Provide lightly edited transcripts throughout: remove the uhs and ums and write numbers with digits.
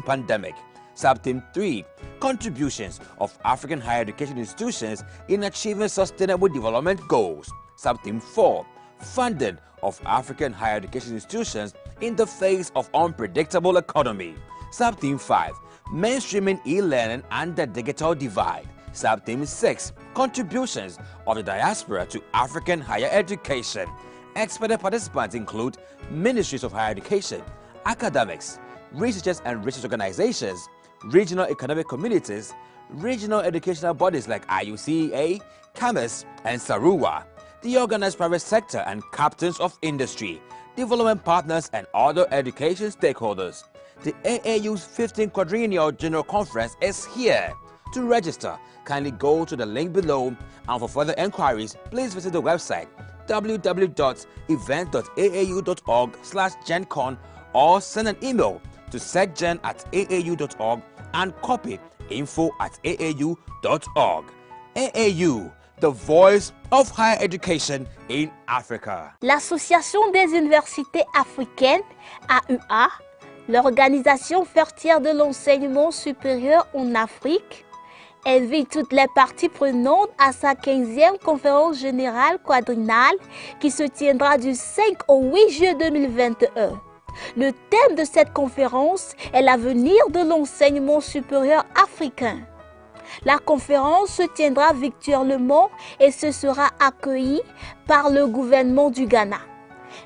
pandemic. Subtheme 3, contributions of African higher education institutions in achieving sustainable development goals. Subtheme 4, funding of African higher education institutions in the face of unpredictable economy. Subtheme 5, mainstreaming e-learning and the digital divide. Subtheme 6, contributions of the diaspora to African higher education. Expert participants include ministries of higher education, academics, researchers and research organizations, regional economic communities, regional educational bodies like IUCEA, CAMES, and Saruwa, the organized private sector and captains of industry, development partners and other education stakeholders. The AAU's 15th Quadrennial General Conference is here. To register, kindly go to the link below, and for further enquiries, please visit the website www.event.aau.org/GenCon or send an email to secgen@aau.org and copy info@aau.org. AAU, the voice of higher education in Africa. L'Association des universités africaines, AUA, l'organisation faîtière de l'enseignement supérieur en Afrique, invite toutes les parties prenantes à sa 15e conférence générale quadriennale qui se tiendra du 5 au 8 juillet 2021. Le thème de cette conférence est l'avenir de l'enseignement supérieur africain. La conférence se tiendra virtuellement et ce sera accueilli par le gouvernement du Ghana.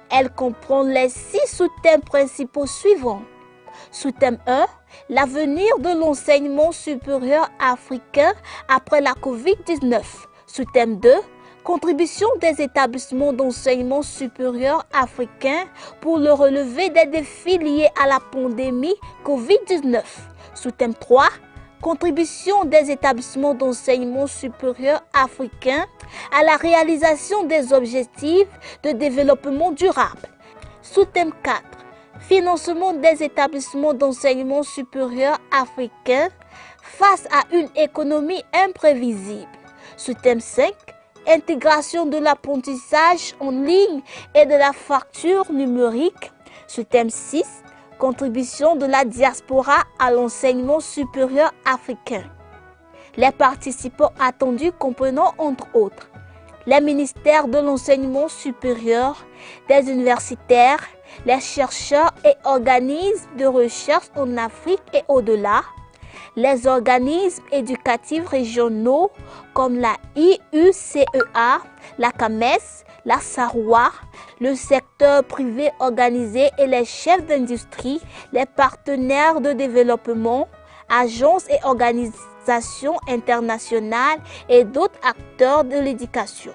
Elle comprend les 6 sous-thèmes principaux suivants. Sous-thème 1, l'avenir de l'enseignement supérieur africain après la COVID-19. Sous-thème 2, contribution des établissements d'enseignement supérieur africains pour le relevé des défis liés à la pandémie COVID-19. Sous-thème 3, contribution des établissements d'enseignement supérieur africains à la réalisation des objectifs de développement durable. Sous-thème 4, financement des établissements d'enseignement supérieur africains face à une économie imprévisible. Sous-thème 5, intégration de l'apprentissage en ligne et de la fracture numérique. Sous-thème 6, contribution de la diaspora à l'enseignement supérieur africain. Les participants attendus comprenant entre autres les ministères de l'enseignement supérieur, des universitaires, les chercheurs et organismes de recherche en Afrique et au-delà, les organismes éducatifs régionaux comme la IUCEA, la CAMES, la Saruwa, le secteur privé organisé et les chefs d'industrie, les partenaires de développement, agences et organisations internationales et d'autres acteurs de l'éducation.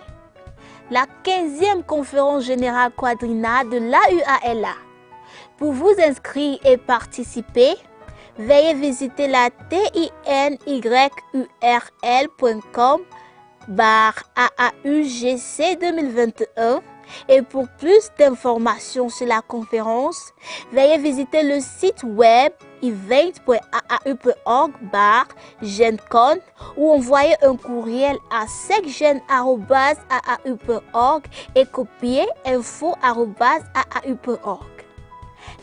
La 15e conférence générale quadriennale de l'AUA est là. Pour vous inscrire et participer, veuillez visiter la tinyurl.com/AAUGC 2021 et pour plus d'informations sur la conférence, veuillez visiter le site web event.aau.org/GenCon ou envoyer un courriel à secgen@aau.org et copier info@aau.org.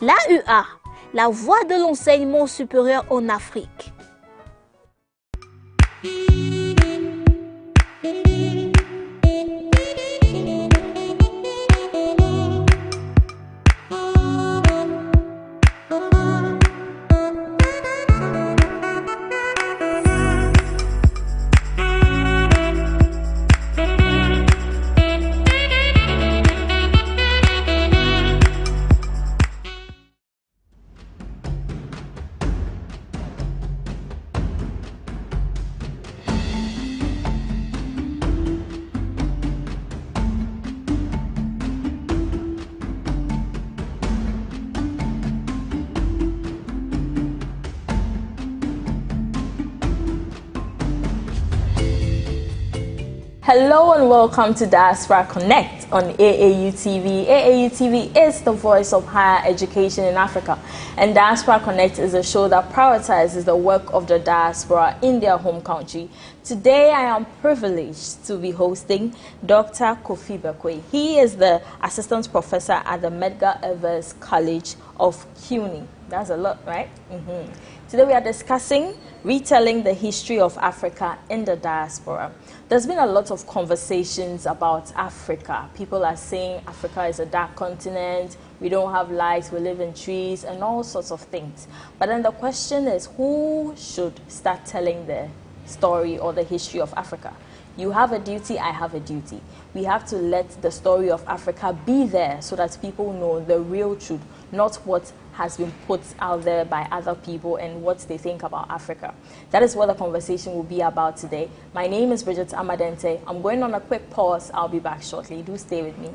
L'AUA, la voie de l'enseignement supérieur en Afrique. Hello and welcome to Diaspora Connect on AAU TV. AAU TV is the voice of higher education in Africa, and Diaspora Connect is a show that prioritizes the work of the diaspora in their home country. Today I am privileged to be hosting Dr. Kofi Bekwe. He is the Assistant Professor at the Medgar Evers College of CUNY. That's a lot, right? Today we are discussing retelling the history of Africa in the diaspora. There's been a lot of conversations about Africa. People are saying Africa is a dark continent, we don't have lights, we live in trees, and all sorts of things. But then the question is, who should start telling the story or the history of Africa? You have a duty, I have a duty. We have to let the story of Africa be there so that people know the real truth, not what has been put out there by other people and what they think about Africa. That is what the conversation will be about today. My name is Bridget Amadente. I'm going on a quick pause. I'll be back shortly. Do stay with me.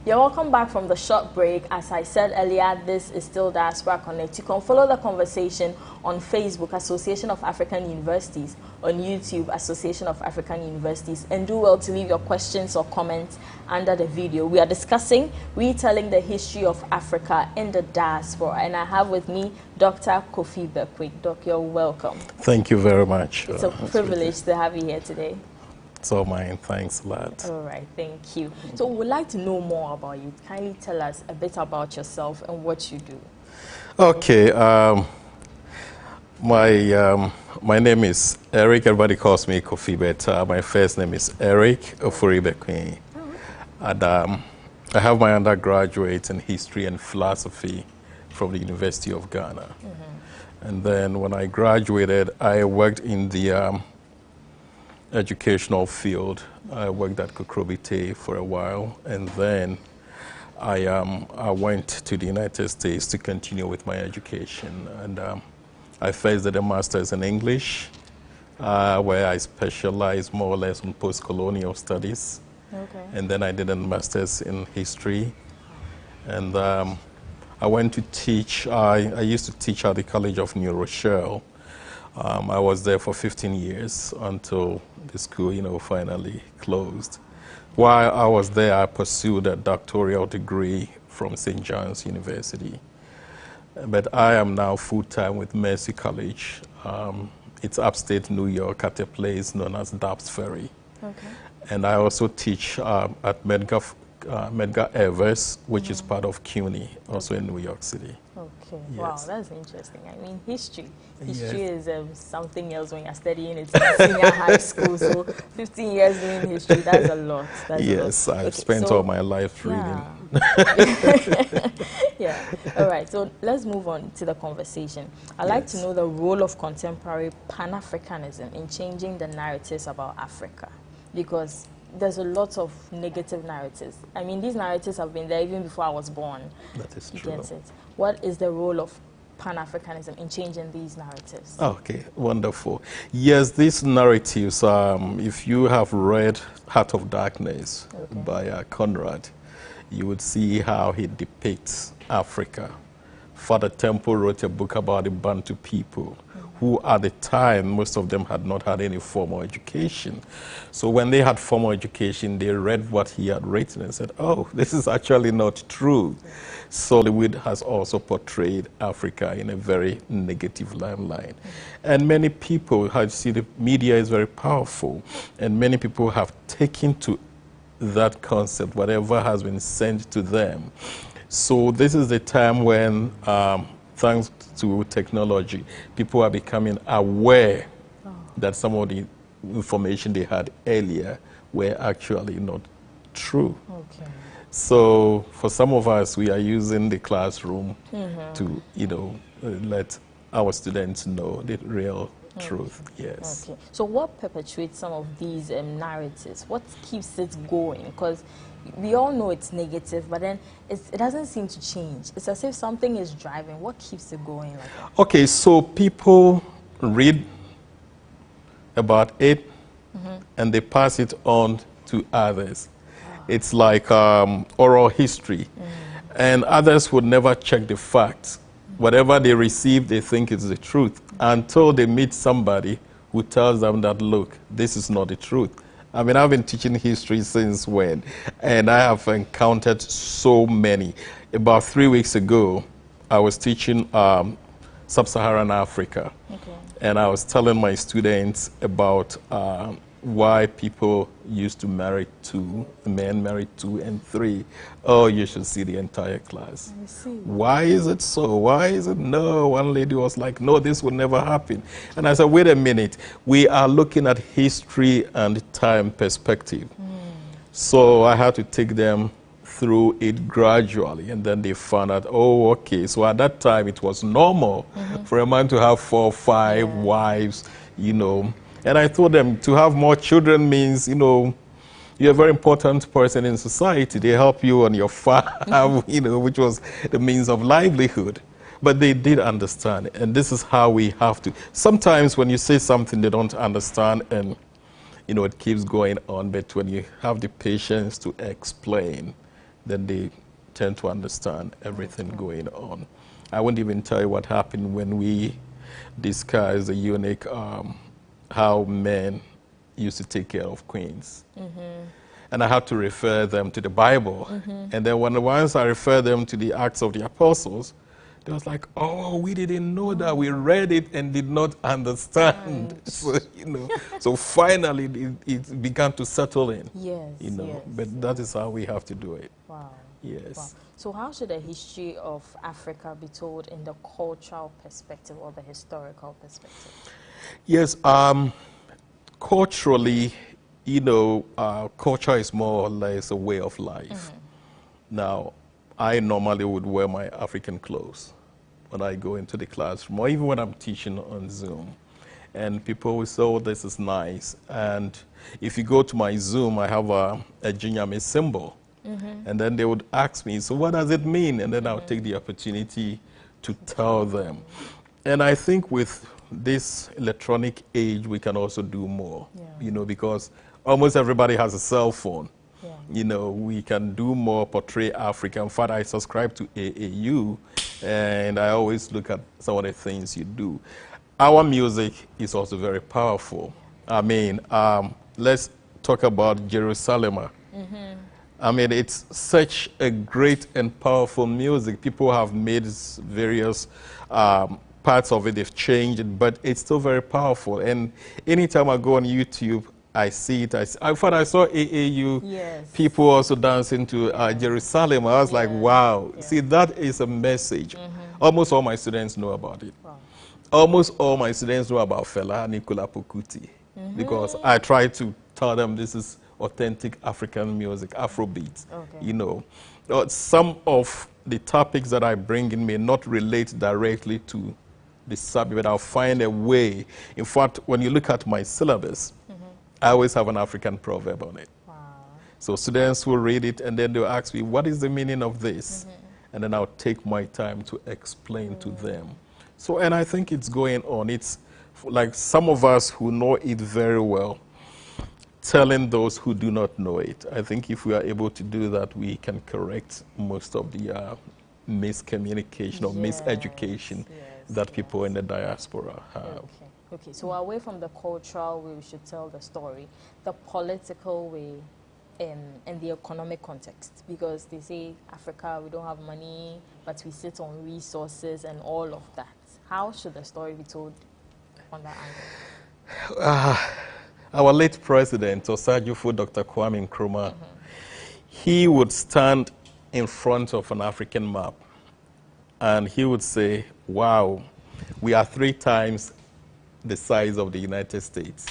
You're welcome back from the short break. As I said earlier, this is still Diaspora Connect. You can follow the conversation on Facebook, Association of African Universities, on YouTube, Association of African Universities, and do well to leave your questions or comments under the video. We are discussing retelling the history of Africa in the diaspora, and I have with me Dr. Kofi Bekwik. Doc, you're welcome. Thank you very much. It's a privilege to have you here today. It's all mine. Thanks a lot. All right, thank you. So we'd like to know more about you. Kindly tell us a bit about yourself and what you do. Okay. My name is Eric. Everybody calls me Kofi, but my first name is Eric Ofori-Bekwik. And I have my undergraduate in history and philosophy from the University of Ghana. And then when I graduated, I worked in the educational field. I worked at Kokrobite for a while, and then I went to the United States to continue with my education. And I first did a master's in English, where I specialized more or less in post-colonial studies. Okay. And then I did a master's in history. And I went to teach, I used to teach at the College of New Rochelle. I was there for 15 years until the school, finally closed. While I was there, I pursued a doctoral degree from St. John's University. But I am now full-time with Mercy College. It's upstate New York at a place known as Dobbs Ferry. Okay. And I also teach at Medgar Evers, which is part of CUNY, also in New York City. Okay. Yes. Wow, that's interesting. I mean, history. History Yes. is something else when you're studying it in senior high school. So 15 years doing history, that's a lot. That's Yes, a lot. I've spent all my life reading. Yeah. All right. So let's move on to the conversation. I'd like to know the role of contemporary Pan-Africanism in changing the narratives about Africa, because there's a lot of negative narratives. I mean, these narratives have been there even before I was born. That is You true. get it. What is the role of Pan-Africanism in changing these narratives? Okay, wonderful. Yes, these narratives, if you have read Heart of Darkness by Conrad, you would see how he depicts Africa. Father Temple wrote a book about the Bantu people, who at the time, most of them had not had any formal education. So when they had formal education, they read what he had written and said, oh, this is actually not true. So Hollywood has also portrayed Africa in a very negative limelight. And many people, how you see, the media is very powerful, and many people have taken to that concept, whatever has been sent to them. So this is the time when, thanks to technology, people are becoming aware that some of the information they had earlier were actually not true. Okay. So for some of us, we are using the classroom to, let our students know the real truth. Yes. Okay. So what perpetuates some of these narratives? What keeps it going? Because we all know it's negative, but then it doesn't seem to change. It's as if something is driving. What keeps it going like that? Okay, so people read about it and they pass it on to others. It's like oral history. And others would never check the facts. Whatever they receive, they think it's the truth until they meet somebody who tells them that, look, this is not the truth. I mean, I've been teaching history since when, and I have encountered so many. About 3 weeks ago, I was teaching sub-Saharan Africa. Okay. And I was telling my students about why people used to marry 2, men married 2 and 3. Oh, you should see the entire class. I see. Why is it so? Why is it no? One lady was like, no, this would never happen. And I said, wait a minute. We are looking at history and time perspective. So I had to take them through it gradually, and then they found out, oh, okay, so at that time it was normal for a man to have 4 or 5 wives, you know. And I told them to have more children means, you know, you're a very important person in society. They help you on your farm, you know, which was the means of livelihood. But they did understand, and this is how we have to. Sometimes when you say something they don't understand, and, you know, it keeps going on, but when you have the patience to explain, then they tend to understand everything going on. I won't even tell you what happened when we discussed the unique, how men used to take care of queens. And I had to refer them to the Bible. And then once I referred them to the Acts of the Apostles, they was like, oh, we didn't know that. We read it and did not understand. So, you know, so finally it began to settle in. Yes, you know, yes, but that is how we have to do it. Wow. Yes. Wow. So how should the history of Africa be told in the cultural perspective or the historical perspective? Yes, culturally, you know, culture is more or less a way of life. Now, I normally would wear my African clothes when I go into the classroom, or even when I'm teaching on Zoom. And people will say, oh, this is nice. And if you go to my Zoom, I have a Jinyame symbol. And then they would ask me, so what does it mean? And then I'll take the opportunity to tell them. And I think with this electronic age, we can also do more, you know, because almost everybody has a cell phone. You know, we can do more, portray Africa. In fact, I subscribe to AAU, and I always look at some of the things you do. Our music is also very powerful. I mean, let's talk about Jerusalem. I mean, it's such a great and powerful music. People have made various parts of it, they've changed it, but it's still very powerful. And anytime I go on YouTube, I see it. In fact, I saw AAU people also dancing to Jerusalem. I was like, wow. See, that is a message. Almost all my students know about it. Almost all my students know about Fela Nicola Pokuti, because I try to tell them this is authentic African music, Afrobeat. You know, some of the topics that I bring in may not relate directly to the subject, but I'll find a way. In fact, when you look at my syllabus, I always have an African proverb on it. So students will read it and then they'll ask me, what is the meaning of this? And then I'll take my time to explain to them. So, and I think it's going on. It's like some of us who know it very well, telling those who do not know it. I think if we are able to do that, we can correct most of the miscommunication or miseducation that people in the diaspora have. Okay, so away from the cultural way we should tell the story, the political way and the economic context, because they say Africa, we don't have money, but we sit on resources and all of that. How should the story be told on that angle? Our late president, Osajufo Dr. Kwame Nkrumah, he would stand in front of an African map and he would say, wow, we are 3 times the size of the United States.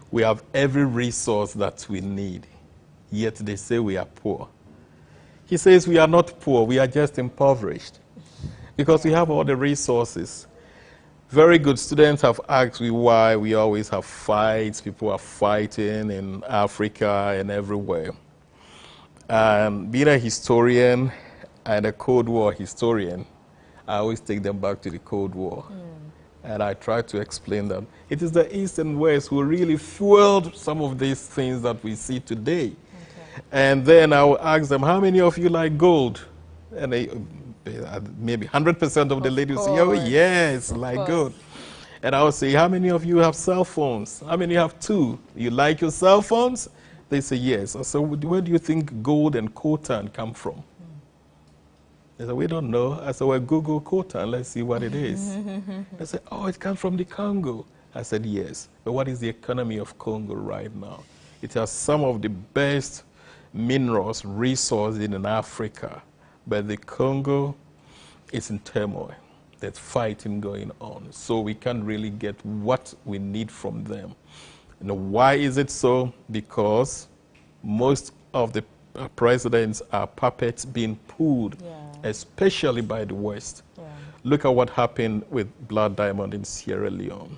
We have every resource that we need, yet they say we are poor. He says we are not poor, we are just impoverished because we have all the resources. Very good students have asked me why we always have fights, people are fighting in Africa and everywhere. And being a historian and a Cold War historian, I always take them back to the Cold War. And I try to explain that it is the East and West who really fueled some of these things that we see today. And then I will ask them, how many of you like gold? And they, maybe 100% of the ladies say, oh yes, like gold. And I will say, how many of you have cell phones? How many have 2? You like your cell phones? They say yes. I said, where do you think gold and coltan come from? They said, we don't know. I said, well, Google quota and let's see what it is. They said, oh, it comes from the Congo. I said, yes. But what is the economy of Congo right now? It has some of the best minerals, resources in Africa. But the Congo is in turmoil. There's fighting going on. So we can't really get what we need from them. You know, why is it so? Because most of the presidents are puppets being pulled, especially by the West. Look at what happened with Blood Diamond in Sierra Leone.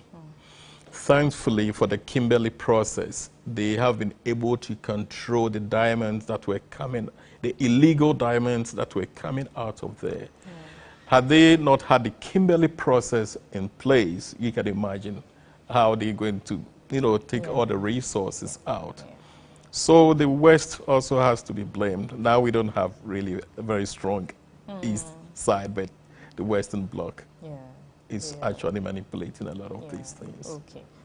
Thankfully, for the Kimberley process, they have been able to control the diamonds that were coming, the illegal diamonds that were coming out of there. Had they not had the Kimberley process in place, you can imagine how they're going to, you know, take all the resources out. So the West also has to be blamed. Now we don't have really a very strong East side, but the Western Bloc is actually manipulating a lot of these things.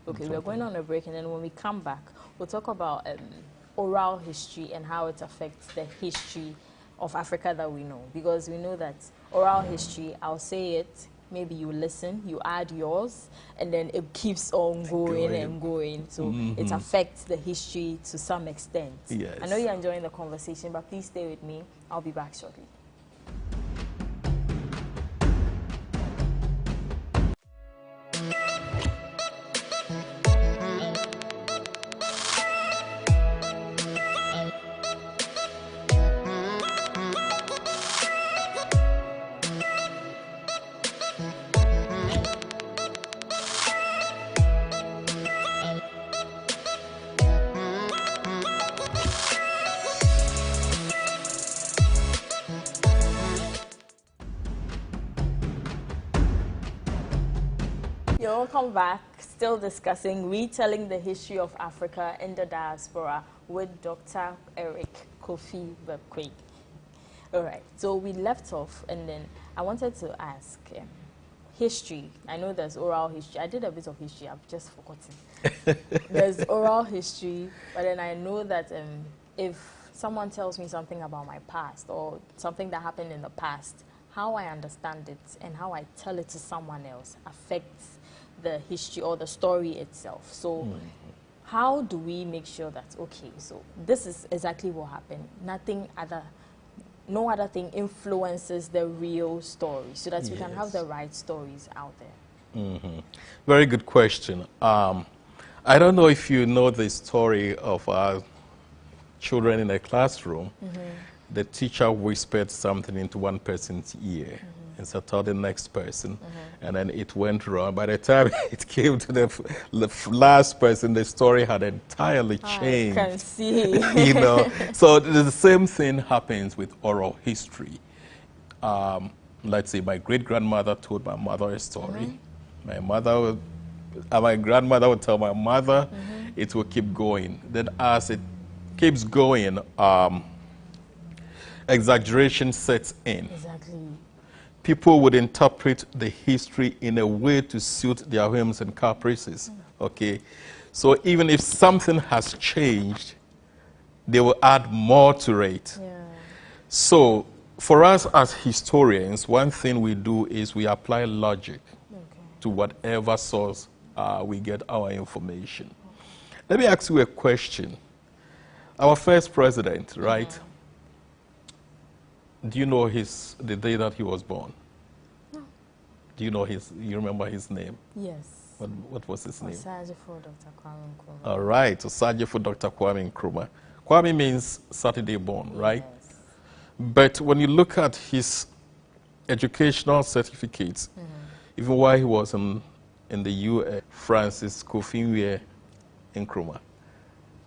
Okay, we're going on a break, and then when we come back, we'll talk about oral history and how it affects the history of Africa that we know. Because we know that oral history, I'll say it, maybe you listen, you add yours, and then it keeps on going and going. So it affects the history to some extent. Yes. I know you're enjoying the conversation, but please stay with me. I'll be back shortly. You're welcome back. Still discussing retelling the history of Africa in the diaspora with Dr. Eric Kofi Bebquig. All right, so we left off, and then I wanted to ask history. I know there's oral history. I did a bit of history. I've just forgotten. There's oral history, but then I know that if someone tells me something about my past or something that happened in the past, how I understand it and how I tell it to someone else affects the history or the story itself. So how do we make sure that, okay, so this is exactly what happened. No other thing influences the real story, so that we can have the right stories out there? Very good question. I don't know if you know the story of our children in a classroom. The teacher whispered something into one person's ear and said, tell the next person. And then it went wrong. By the time it came to the last person, the story had entirely changed. I can see. You know, so the same thing happens with oral history. Let's say my great-grandmother told my mother a story. My grandmother would tell my mother. It will keep going. Then as it keeps going, exaggeration sets in. Exactly. People would interpret the history in a way to suit their whims and caprices. Okay, so even if something has changed, they will add more to it. So for us as historians, one thing we do is we apply logic to whatever source we get our information. Let me ask you a question. Our first president, right? Do you know the day that he was born? No. Do you know you remember his name? Yes. What was his name? Osajifo Dr. Kwame Nkrumah. All right, Osajifo Dr. Kwame Nkrumah. Kwame means Saturday born, right? Yes. But when you look at his educational certificates, even while he was in the US, Francis Kofi Nkrumah.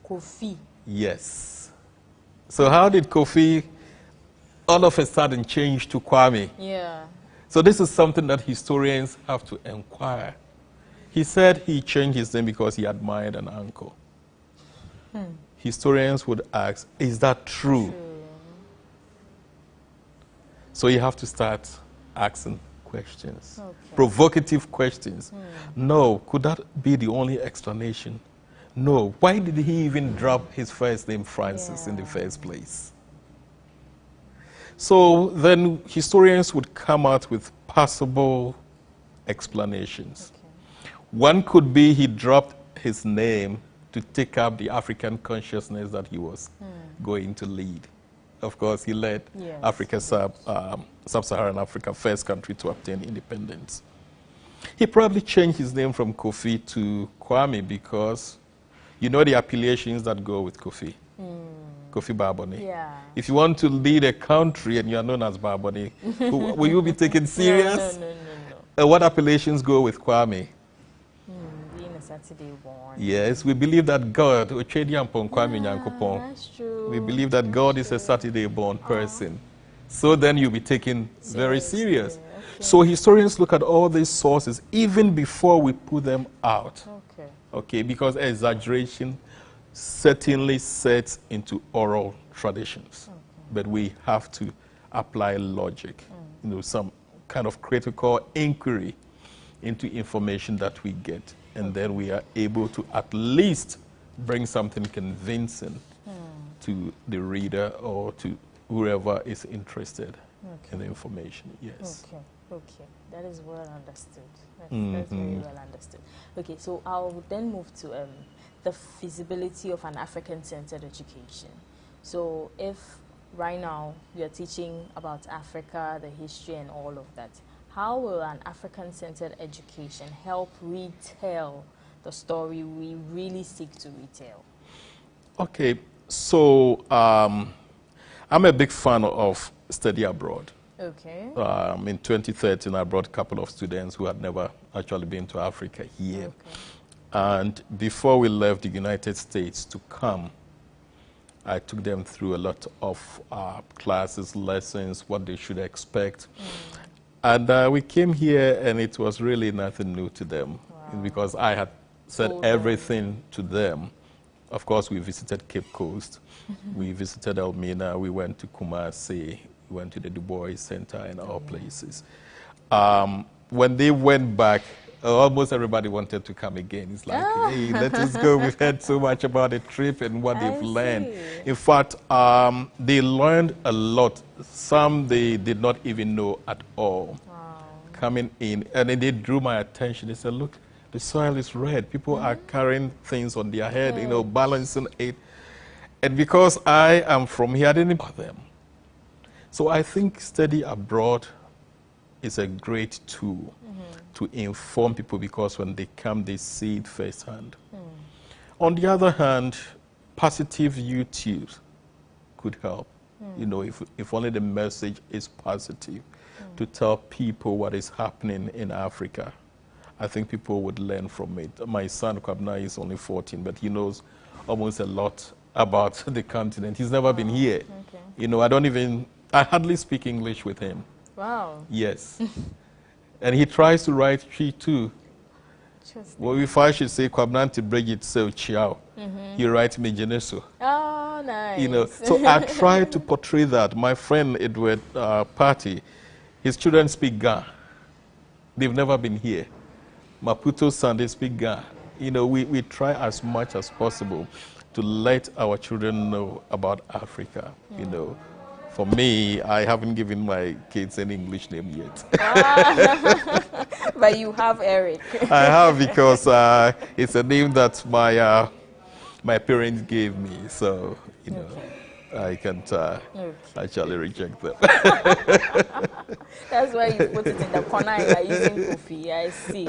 Kofi? Yes. So how did Kofi all of a sudden change to Kwame? So this is something that historians have to inquire. He said he changed his name because he admired an uncle. Historians would ask, is that true? So you have to start asking questions, provocative questions. No, could that be the only explanation? No, why did he even drop his first name Francis in the first place? So then historians would come out with possible explanations. Okay. One could be he dropped his name to take up the African consciousness that he was going to lead. Of course, he led Yes. Africa, Sub-Saharan Africa, first country to obtain independence. He probably changed his name from Kofi to Kwame because you know the affiliations that go with Kofi. Kofi Barbone. Yeah. If you want to lead a country and you are known as Barbone, will you be taken serious? No. What appellations go with Kwame? Being a Saturday born. Yes, we believe that God, That's true. we believe that God is a Saturday born person. So then you'll be taken very serious. Okay. So historians look at all these sources even before we put them out. Okay. Okay, because exaggeration certainly sets into oral traditions. Okay. But we have to apply logic, some kind of critical inquiry into information that we get. And then we are able to at least bring something convincing to the reader or to whoever is interested in the information. Yes. Okay. That is well understood. That's very well understood. Okay, so I'll then move to the feasibility of an African-centered education. So if right now you're teaching about Africa, the history and all of that, how will an African-centered education help retell the story we really seek to retell? Okay, so I'm a big fan of study abroad. Okay. In 2013, I brought a couple of students who had never actually been to Africa here. Okay. And before we left the United States to come, I took them through a lot of classes, lessons, what they should expect. And we came here, and it was really nothing new to them because I had said everything to them. Of course, we visited Cape Coast. We visited Elmina. We went to Kumasi. We went to the Du Bois Center and all places. When they went back, almost everybody wanted to come again. It's like, hey, let us go. We've heard so much about the trip and what they've learned. In fact, they learned a lot. Some they did not even know at all. Coming in, and then they drew my attention. They said, look, the soil is red. People are carrying things on their head, balancing it. And because I am from here, I didn't know them. So I think study abroad is a great tool to inform people because when they come, they see it firsthand. On the other hand, positive YouTube could help. If only the message is positive, to tell people what is happening in Africa. I think people would learn from it. My son, Kwabna, is only 14, but he knows almost a lot about the continent. He's never been here. Okay. I hardly speak English with him. Wow. Yes. And he tries to write Chi too. Well, if I should say Kwabnanti Bridget so Chiao, he writes me Geneso. Oh, nice. So I try to portray that. My friend Edward Party, his children speak Ga. They've never been here. Maputo son, they speak Ga. We try as much as possible to let our children know about Africa. For me, I haven't given my kids any English name yet. But you have Eric. I have because it's a name that my parents gave me. So, I can't actually reject them. That's why you put it in the corner and you're using Kofi. I see.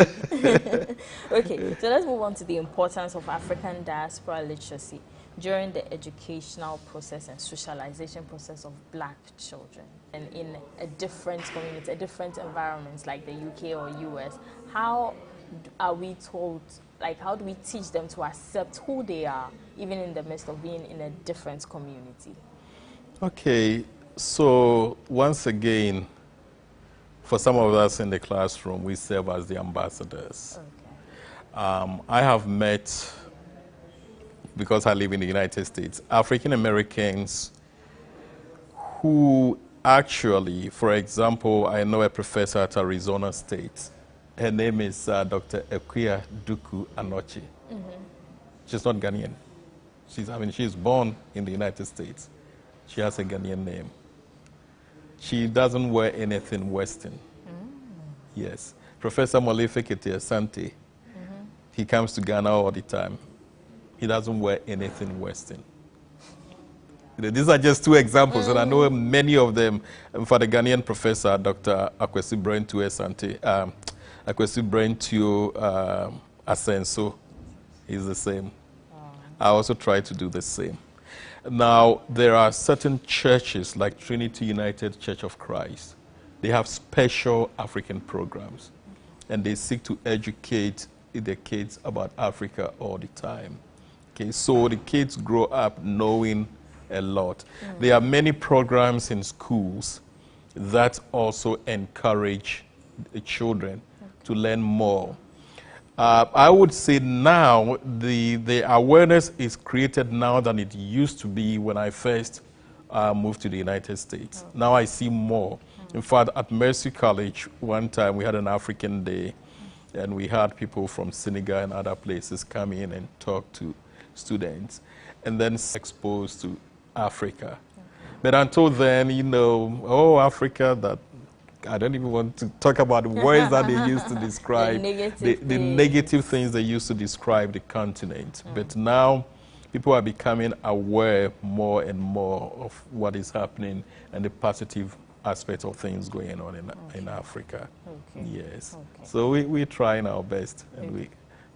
Okay, so let's move on to the importance of African diaspora literacy during the educational process and socialization process of Black children. And in a different community, different environments like the UK or US, how are we told, how do we teach them to accept who they are, even in the midst of being in a different community? Okay, so once again, for some of us in the classroom, we serve as the ambassadors. Okay. I have met, because I live in the United States, African Americans who actually, for example, I know a professor at Arizona State. Her name is Dr. Ekuya Duku Anochi. She's not Ghanaian. She's born in the United States. She has a Ghanaian name. She doesn't wear anything Western. Yes. Professor Molefe Asante, he comes to Ghana all the time. He doesn't wear anything Western. These are just two examples, and I know many of them. For the Ghanaian professor, Dr. Akwesi Brentu Asante, Akwesi Brentu Asenso, is the same. I also try to do the same. Now, there are certain churches like Trinity United Church of Christ. They have special African programs, and they seek to educate the kids about Africa all the time. Okay, so the kids grow up knowing a lot. There are many programs in schools that also encourage the children to learn more. I would say now the awareness is created now than it used to be when I first moved to the United States. Now I see more. In fact, at Mercy College, one time we had an African Day, and we had people from Senegal and other places come in and talk to students, and then exposed to Africa. But until then, you know, oh, Africa, that I don't even want to talk about the words that they used to describe, the negative things they used to describe the continent. But now people are becoming aware more and more of what is happening and the positive aspects of things going on in Africa. Yes. So we're trying our best, and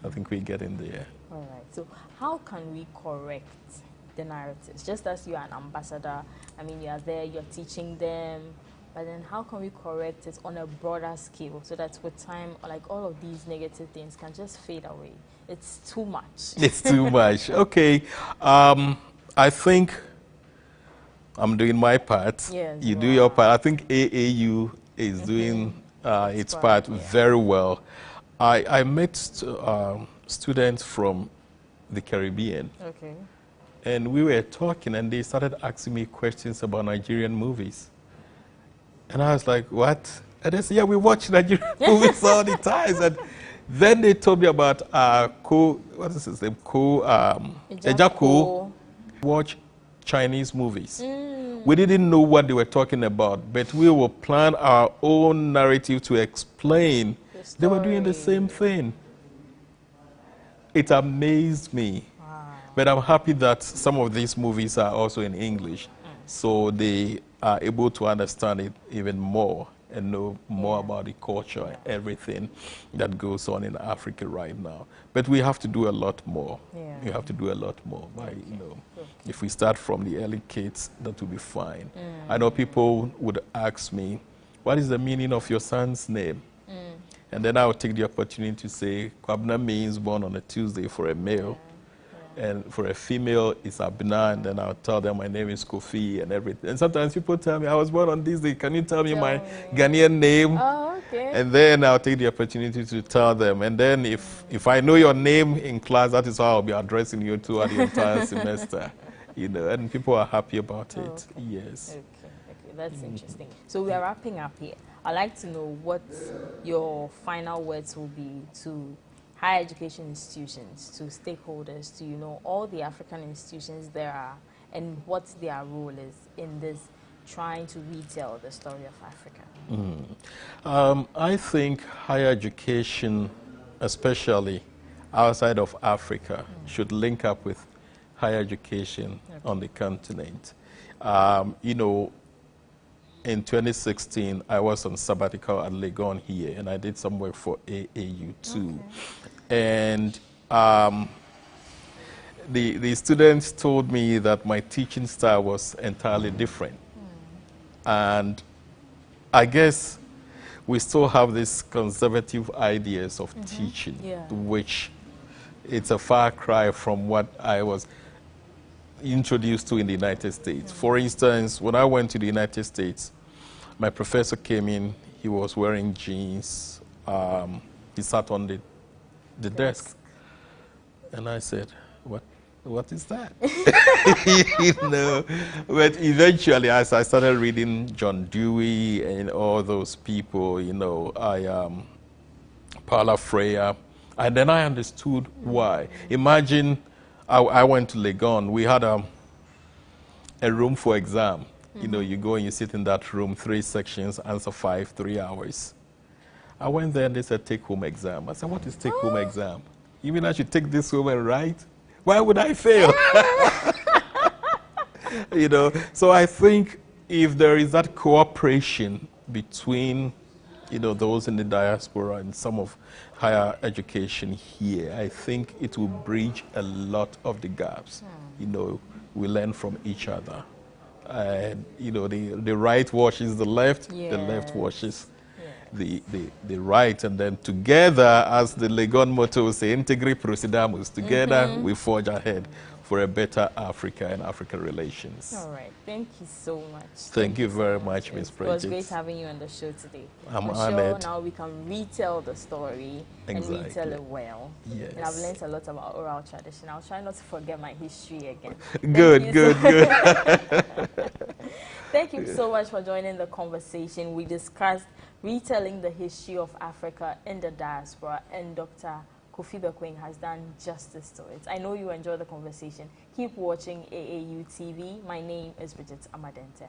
I think we're getting there. All right. So how can we correct the narratives? Just as you are an ambassador, I mean, you are there, you're teaching them, but then how can we correct it on a broader scale so that with time, like all of these negative things can just fade away? It's too much. It's too much. Okay. I think I'm doing my part. Yes, you do your part. I think AAU is doing its part very well. I met students from the Caribbean. Okay. And we were talking, and they started asking me questions about Nigerian movies. And I was like, what? And they said, yeah, we watch Nigerian movies all the time. And then they told me about what is his name? Ejako. Watch Chinese movies. We didn't know what they were talking about, but we will plan our own narrative to explain. They were doing the same thing. It amazed me. But I'm happy that some of these movies are also in English, so they are able to understand it even more and know more about the culture and everything that goes on in Africa right now. But we have to do a lot more. We have to do a lot more. If we start from the early kids, that will be fine. I know people would ask me, what is the meaning of your son's name? And then I would take the opportunity to say, Kwabna means born on a Tuesday for a male. And for a female, it's Abna, and then I'll tell them my name is Kofi and everything. And sometimes people tell me, I was born on this day, can you tell me my Ghanaian name? Oh, okay. And then I'll take the opportunity to tell them. And then if I know your name in class, that is how I'll be addressing you throughout the entire semester. You know, and people are happy about it. Yes. Okay, that's interesting. So we are wrapping up here. I'd like to know what your final words will be to higher education institutions, to stakeholders, to, you know, all the African institutions there are, and what their role is in this trying to retell the story of Africa. I think higher education, especially outside of Africa, should link up with higher education on the continent. You know, in 2016, I was on sabbatical at Legon here, and I did some work for AAU too. And the students told me that my teaching style was entirely different. And I guess we still have these conservative ideas of teaching, which it's a far cry from what I was introduced to in the United States. For instance, when I went to the United States, my professor came in, he was wearing jeans, he sat on the desk, and I said, what is that? You know, but eventually as I started reading John Dewey and all those people, you know, Paula Freire, and then I understood why. Imagine I went to Legon. We had a room for exam. You know, you go and you sit in that room, 3 sections, answer 5, 3 hours. I went there and they said, take-home exam. I said, what is take-home exam? You mean I should take this home and write? Why would I fail? You know, so I think if there is that cooperation between, you know, those in the diaspora and some of higher education here, I think it will bridge a lot of the gaps. You know, we learn from each other. And, you know, the right washes the left, the left washes the right, and then together, as the Legon motto say, integri procedamus, together we forge ahead for a better Africa and Africa relations. All right, thank you so much. Thank you very much, Ms. Bridget. It was great having you on the show today. I'm Sure honored. now we can retell the story and retell it well. Yes. And I've learned a lot about oral tradition. I'll try not to forget my history again. Good. Thank you so much for joining the conversation. We discussed retelling the history of Africa in the diaspora, and Dr. Kofi Bekwing has done justice to it. I know you enjoyed the conversation. Keep watching AAU TV. My name is Bridget Amadente.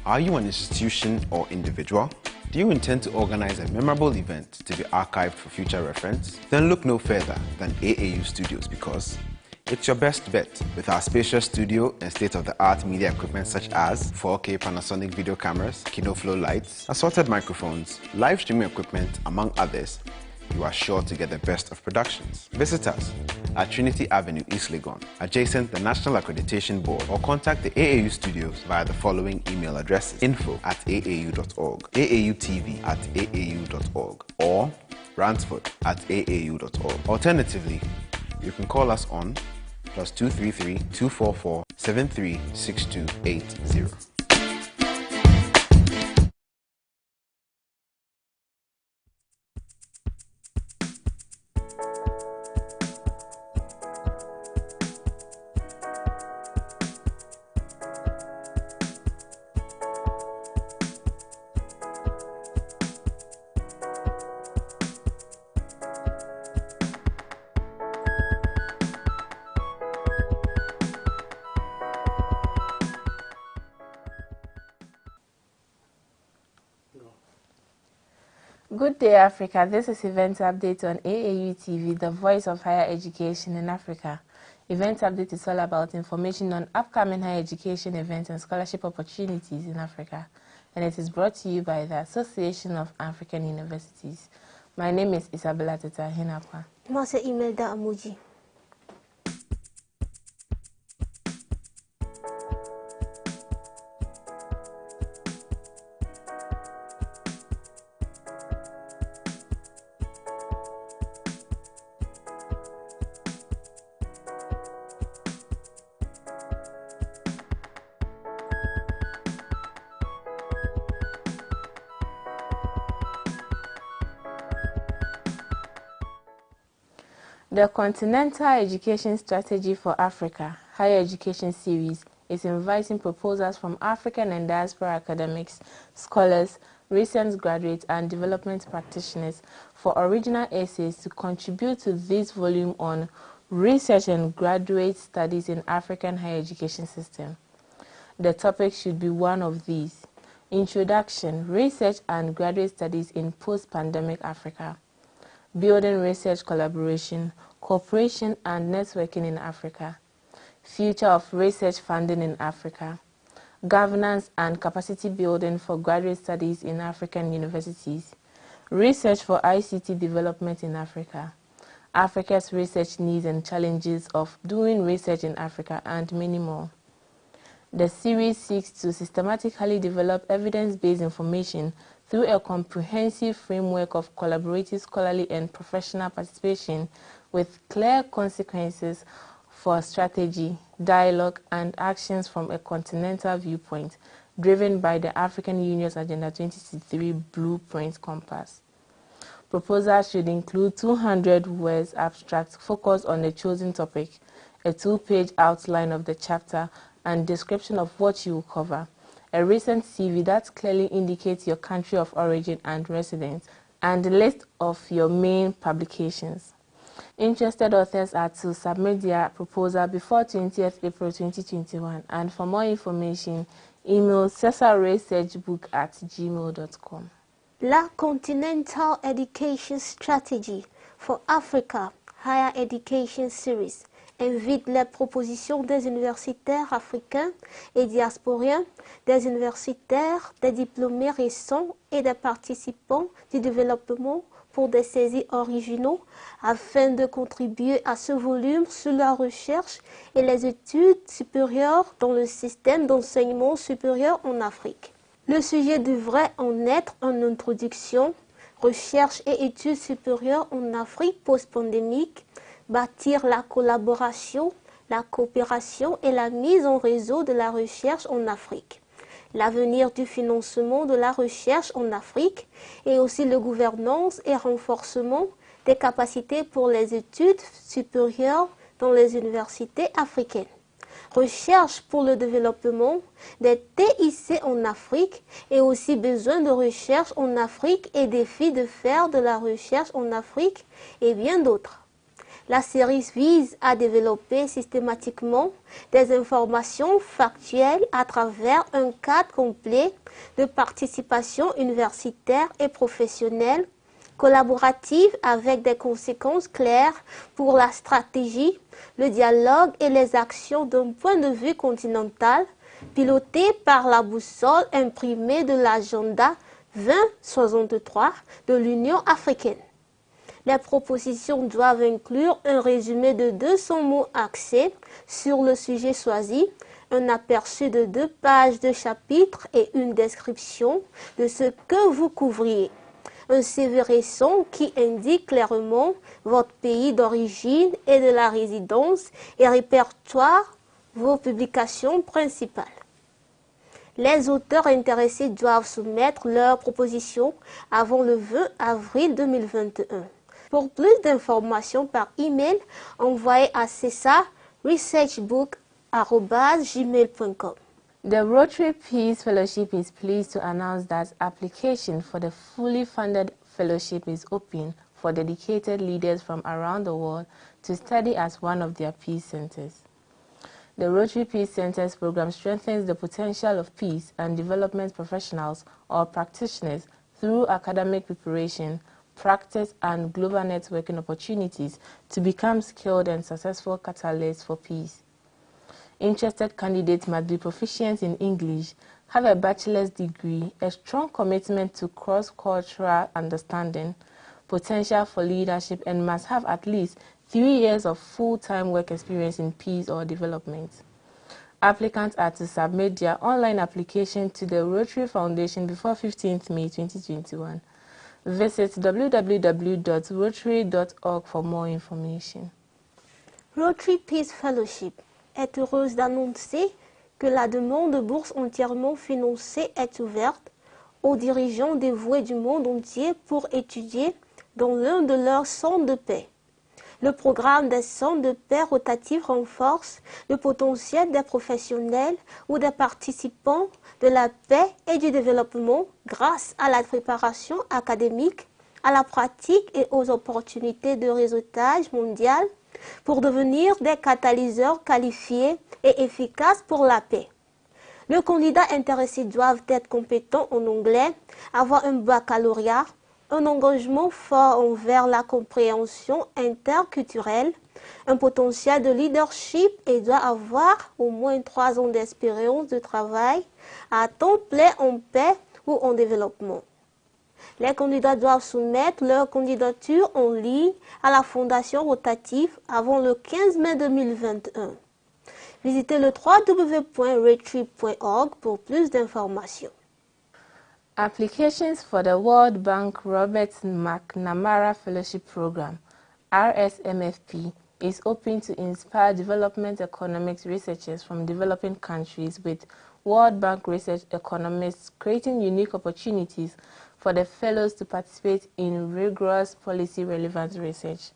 Are you an institution or individual? Do you intend to organize a memorable event to be archived for future reference? Then look no further than AAU Studios, because it's your best bet with our spacious studio and state-of-the-art media equipment such as 4K Panasonic video cameras, KinoFlow lights, assorted microphones, live streaming equipment, among others. You are sure to get the best of productions. Visit us at Trinity Avenue, East Legon, adjacent the National Accreditation Board, or contact the AAU Studios via the following email addresses: info@aau.org, AAUTV@aau.org, or Ransford@aau.org. Alternatively, you can call us on +233 244 736280. Good day, Africa. This is Event Update on AAU TV, the voice of higher education in Africa. Event Update is all about information on upcoming higher education events and scholarship opportunities in Africa. And it is brought to you by the Association of African Universities. My name is Isabella Teta Hinapwa. Moi, c'est Imelda Amuji. The Continental Education Strategy for Africa Higher Education Series is inviting proposals from African and diaspora academics, scholars, recent graduates, and development practitioners for original essays to contribute to this volume on research and graduate studies in African higher education system. The topic should be one of these: Introduction, Research and Graduate Studies in Post-Pandemic Africa. Building research collaboration, cooperation and networking in Africa. Future of research funding in Africa. Governance and capacity building for graduate studies in African universities. Research for ICT development in Africa. Africa's research needs and challenges of doing research in Africa, and many more. The series seeks to systematically develop evidence-based information through a comprehensive framework of collaborative scholarly and professional participation with clear consequences for strategy, dialogue, and actions from a continental viewpoint, driven by the African Union's Agenda 2063 Blueprint Compass. Proposals should include 200 words abstract focused on a chosen topic, a 2-page outline of the chapter, and description of what you will cover, a recent CV that clearly indicates your country of origin and residence, and a list of your main publications. Interested authors are to submit their proposal before 20th April 2021, and for more information, email cesarresearchbook@gmail.com. La Continental Education Strategy for Africa Higher Education Series invite les propositions des universitaires africains et diasporiens, des universitaires, des diplômés récents et des participants du développement pour des saisies originaux afin de contribuer à ce volume sur la recherche et les études supérieures dans le système d'enseignement supérieur en Afrique. Le sujet devrait en être en introduction, recherche et études supérieures en Afrique post-pandémique, bâtir la collaboration, la coopération et la mise en réseau de la recherche en Afrique, l'avenir du financement de la recherche en Afrique et aussi la gouvernance et renforcement des capacités pour les études supérieures dans les universités africaines. Recherche pour le développement des TIC en Afrique et aussi besoin de recherche en Afrique et défis de faire de la recherche en Afrique et bien d'autres. La série vise à développer systématiquement des informations factuelles à travers un cadre complet de participation universitaire et professionnelle, collaborative avec des conséquences claires pour la stratégie, le dialogue et les actions d'un point de vue continental, pilotée par la boussole imprimée de l'agenda 2063 de l'Union africaine. Les propositions doivent inclure un résumé de 200 mots axés sur le sujet choisi, un aperçu de 2 pages de chapitre et une description de ce que vous couvriez. Un CV récent qui indique clairement votre pays d'origine et de la résidence et répertoire vos publications principales. Les auteurs intéressés doivent soumettre leurs propositions avant le 20 avril 2021. Pour plus d'informations par email, envoyez à cesarresearchbook@gmail.com. The Rotary Peace Fellowship is pleased to announce that application for the fully funded fellowship is open for dedicated leaders from around the world to study as one of their peace centers. The Rotary Peace Centers program strengthens the potential of peace and development professionals or practitioners through academic preparation, practice, and global networking opportunities to become skilled and successful catalysts for peace. Interested candidates must be proficient in English, have a bachelor's degree, a strong commitment to cross-cultural understanding, potential for leadership, and must have at least 3 years of full-time work experience in peace or development. Applicants are to submit their online application to the Rotary Foundation before 15th May 2021. Visit www.rotary.org for more information. Rotary Peace Fellowship est heureuse d'annoncer que la demande de bourse entièrement financée est ouverte aux dirigeants dévoués du monde entier pour étudier dans l'un de leurs centres de paix. Le programme des centres de paix rotatifs renforce le potentiel des professionnels ou des participants de la paix et du développement grâce à la préparation académique, à la pratique et aux opportunités de réseautage mondial pour devenir des catalyseurs qualifiés et efficaces pour la paix. Les candidats intéressés doivent être compétents en anglais, avoir un baccalauréat, un engagement fort envers la compréhension interculturelle, un potentiel de leadership et doit avoir au moins 3 ans d'expérience de travail à temps plein en paix ou en développement. Les candidats doivent soumettre leur candidature en ligne à la Fondation rotative avant le 15 mai 2021. Visitez le www.rotary.org pour plus d'informations. Applications for the World Bank Robert McNamara Fellowship Program, RSMFP, is open to inspire development economics researchers from developing countries, with World Bank research economists creating unique opportunities for the fellows to participate in rigorous policy-relevant research.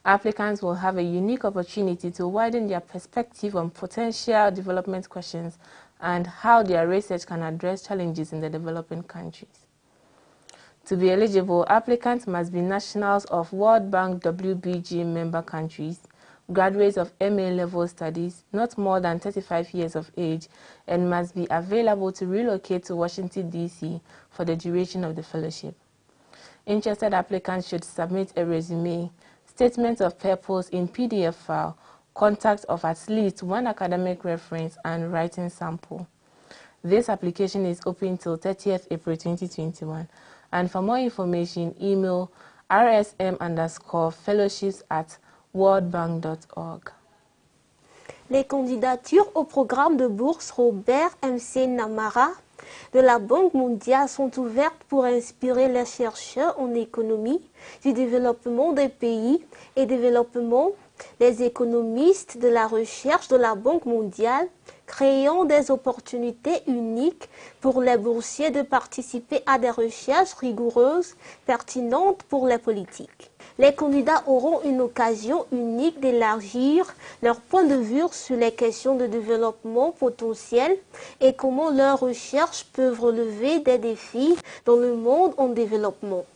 Applicants will have a unique opportunity to widen their perspective on potential development questions and how their research can address challenges in the developing countries. To be eligible, applicants must be nationals of World Bank WBG member countries, graduates of MA level studies, not more than 35 years of age, and must be available to relocate to Washington, D.C. for the duration of the fellowship. Interested applicants should submit a resume, statement of purpose in PDF file, contact of at least one academic reference, and writing sample. This application is open till 30th April 2021. And for more information, email rsm_fellowships@worldbank.org. Les candidatures au programme de bourse Robert M.C. Namara de la Banque mondiale sont ouvertes pour inspirer les chercheurs en économie du développement des pays et développement, les économistes de la recherche de la Banque mondiale, créant des opportunités uniques pour les boursiers de participer à des recherches rigoureuses, pertinentes pour les politiques. Les candidats auront une occasion unique d'élargir leur point de vue sur les questions de développement potentiel et comment leurs recherches peuvent relever des défis dans le monde en développement.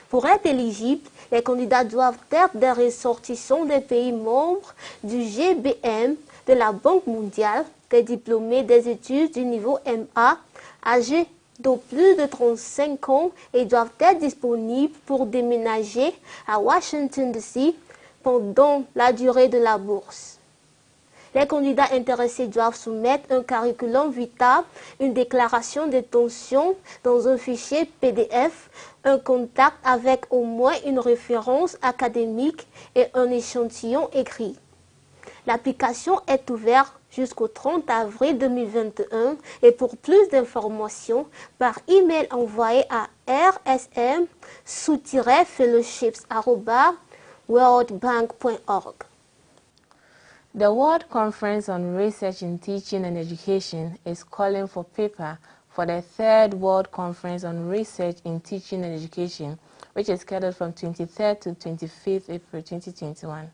Pour être éligibles, les candidats doivent être des ressortissants des pays membres du GBM, de la Banque mondiale, des diplômés des études du niveau MA, âgés de plus de 35 ans et doivent être disponibles pour déménager à Washington, D.C. pendant la durée de la bourse. Les candidats intéressés doivent soumettre un curriculum vitae, une déclaration d'intention dans un fichier PDF, un contact avec au moins une référence académique et un échantillon écrit. L'application est ouverte jusqu'au 30 avril 2021 et pour plus d'informations, par email envoyé à rsm-fellowships@worldbank.org. The World Conference on Research in Teaching and Education is calling for paper for the third World Conference on Research in Teaching and Education, which is scheduled from 23rd to 25th April 2021.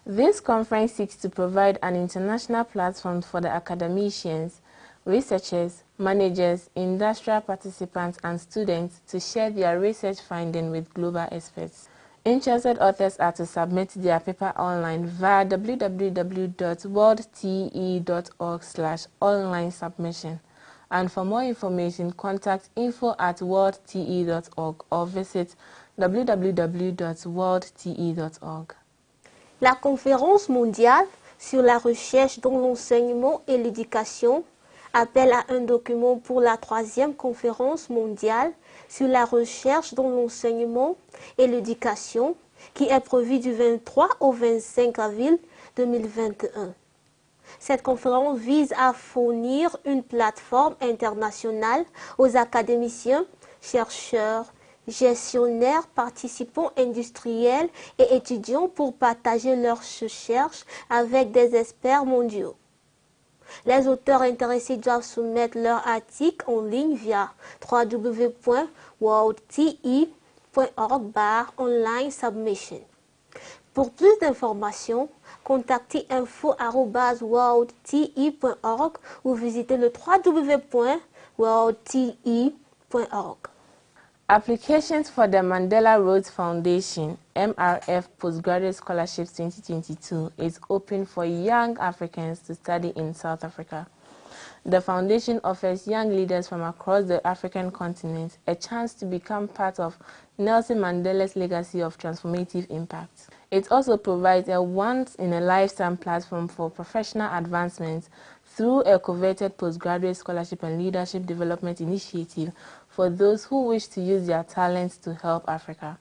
This conference seeks to provide an international platform for the academicians, researchers, managers, industrial participants, and students to share their research findings with global experts. Interested authors are to submit their paper online via www.worldte.org/online submission. And for more information, contact info@worldte.org or visit www.worldte.org. La conférence mondiale sur la recherche dans l'enseignement et l'éducation appelle à un document pour la 3e conférence mondiale sur la recherche dans l'enseignement et l'éducation qui est prévue du 23 au 25 avril 2021. Cette conférence vise à fournir une plateforme internationale aux académiciens, chercheurs, gestionnaires, participants industriels et étudiants pour partager leurs recherches avec des experts mondiaux. Les auteurs intéressés doivent soumettre leur article en ligne via www.worldte.org/online submission. Pour plus d'informations, contactez info@worldte.org ou visitez le www.worldte.org. Applications for the Mandela Rhodes Foundation MRF Postgraduate Scholarships 2022 is open for young Africans to study in South Africa. The foundation offers young leaders from across the African continent a chance to become part of Nelson Mandela's legacy of transformative impact. It also provides a once-in-a-lifetime platform for professional advancement through a coveted postgraduate scholarship and leadership development initiative for those who wish to use their talents to help Africa.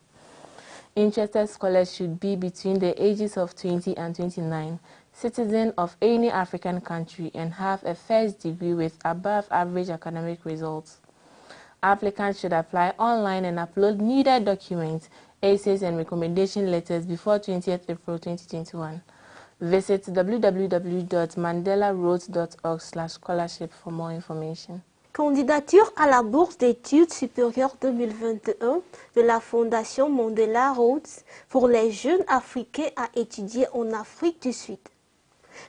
Interested scholars should be between the ages of 20 and 29, citizen of any African country, and have a first degree with above average academic results. Applicants should apply online and upload needed documents, essays, and recommendation letters before 20th April 2021. Visit www.mandelaroads.org/scholarship for more information. Candidature à la bourse d'études supérieures 2021 de la Fondation Mandela Rhodes pour les jeunes Africains à étudier en Afrique du Sud.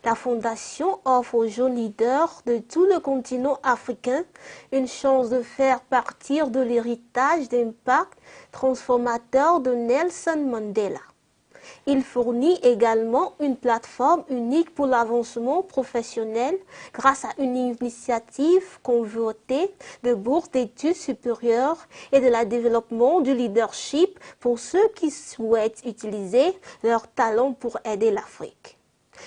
La Fondation offre aux jeunes leaders de tout le continent africain une chance de faire partir de l'héritage d'impact transformateur de Nelson Mandela. Il fournit également une plateforme unique pour l'avancement professionnel grâce à une initiative convoitée de bourses d'études supérieures et de la développement du leadership pour ceux qui souhaitent utiliser leurs talents pour aider l'Afrique.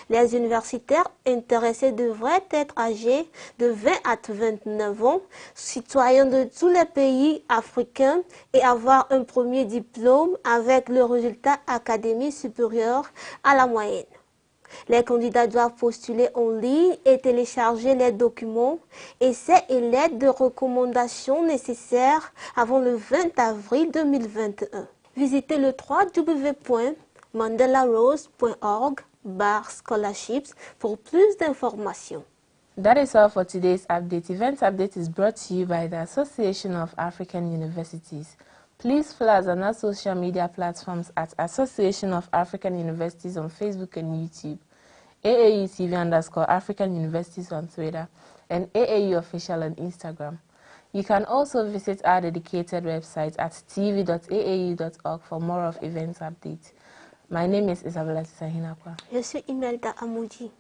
Les universitaires intéressés devraient être âgés de 20 à 29 ans, citoyens de tous les pays africains et avoir un premier diplôme avec le résultat académique supérieur à la moyenne. Les candidats doivent postuler en ligne et télécharger les documents, essais et lettres de recommandation nécessaires avant le 20 avril 2021. Visitez le www.mandelaroads.org/scholarships pour plus d'informations. That is all for today's update. Events Update is brought to you by the Association of African Universities. Please follow us on our social media platforms at Association of African Universities on Facebook and YouTube, AAUTV_African Universities on Twitter, and AAU Official on Instagram. You can also visit our dedicated website at tv.aau.org for more of Events Update. My name is Isabella Tisahinakwa. Je suis Imelda Amoudi.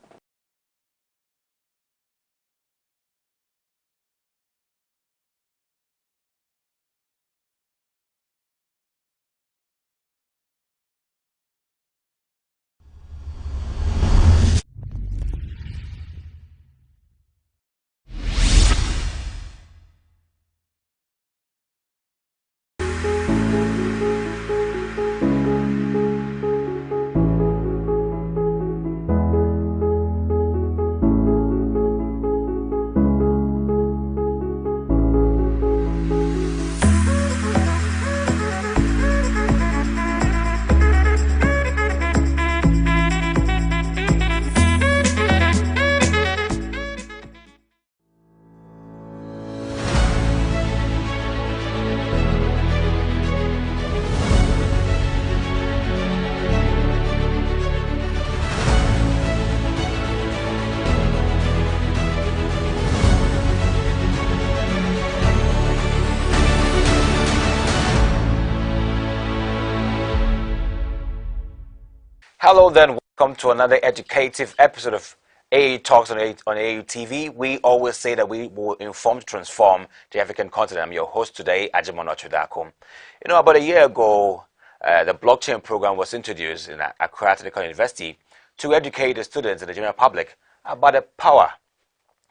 Hello then, welcome to another educative episode of AAU Talks on AAU TV. We always say that we will inform to transform the African continent. I'm your host today, Ajimon Ochudako. You know, about a year ago, the blockchain program was introduced in Accra Technical University to educate the students and the general public about the power,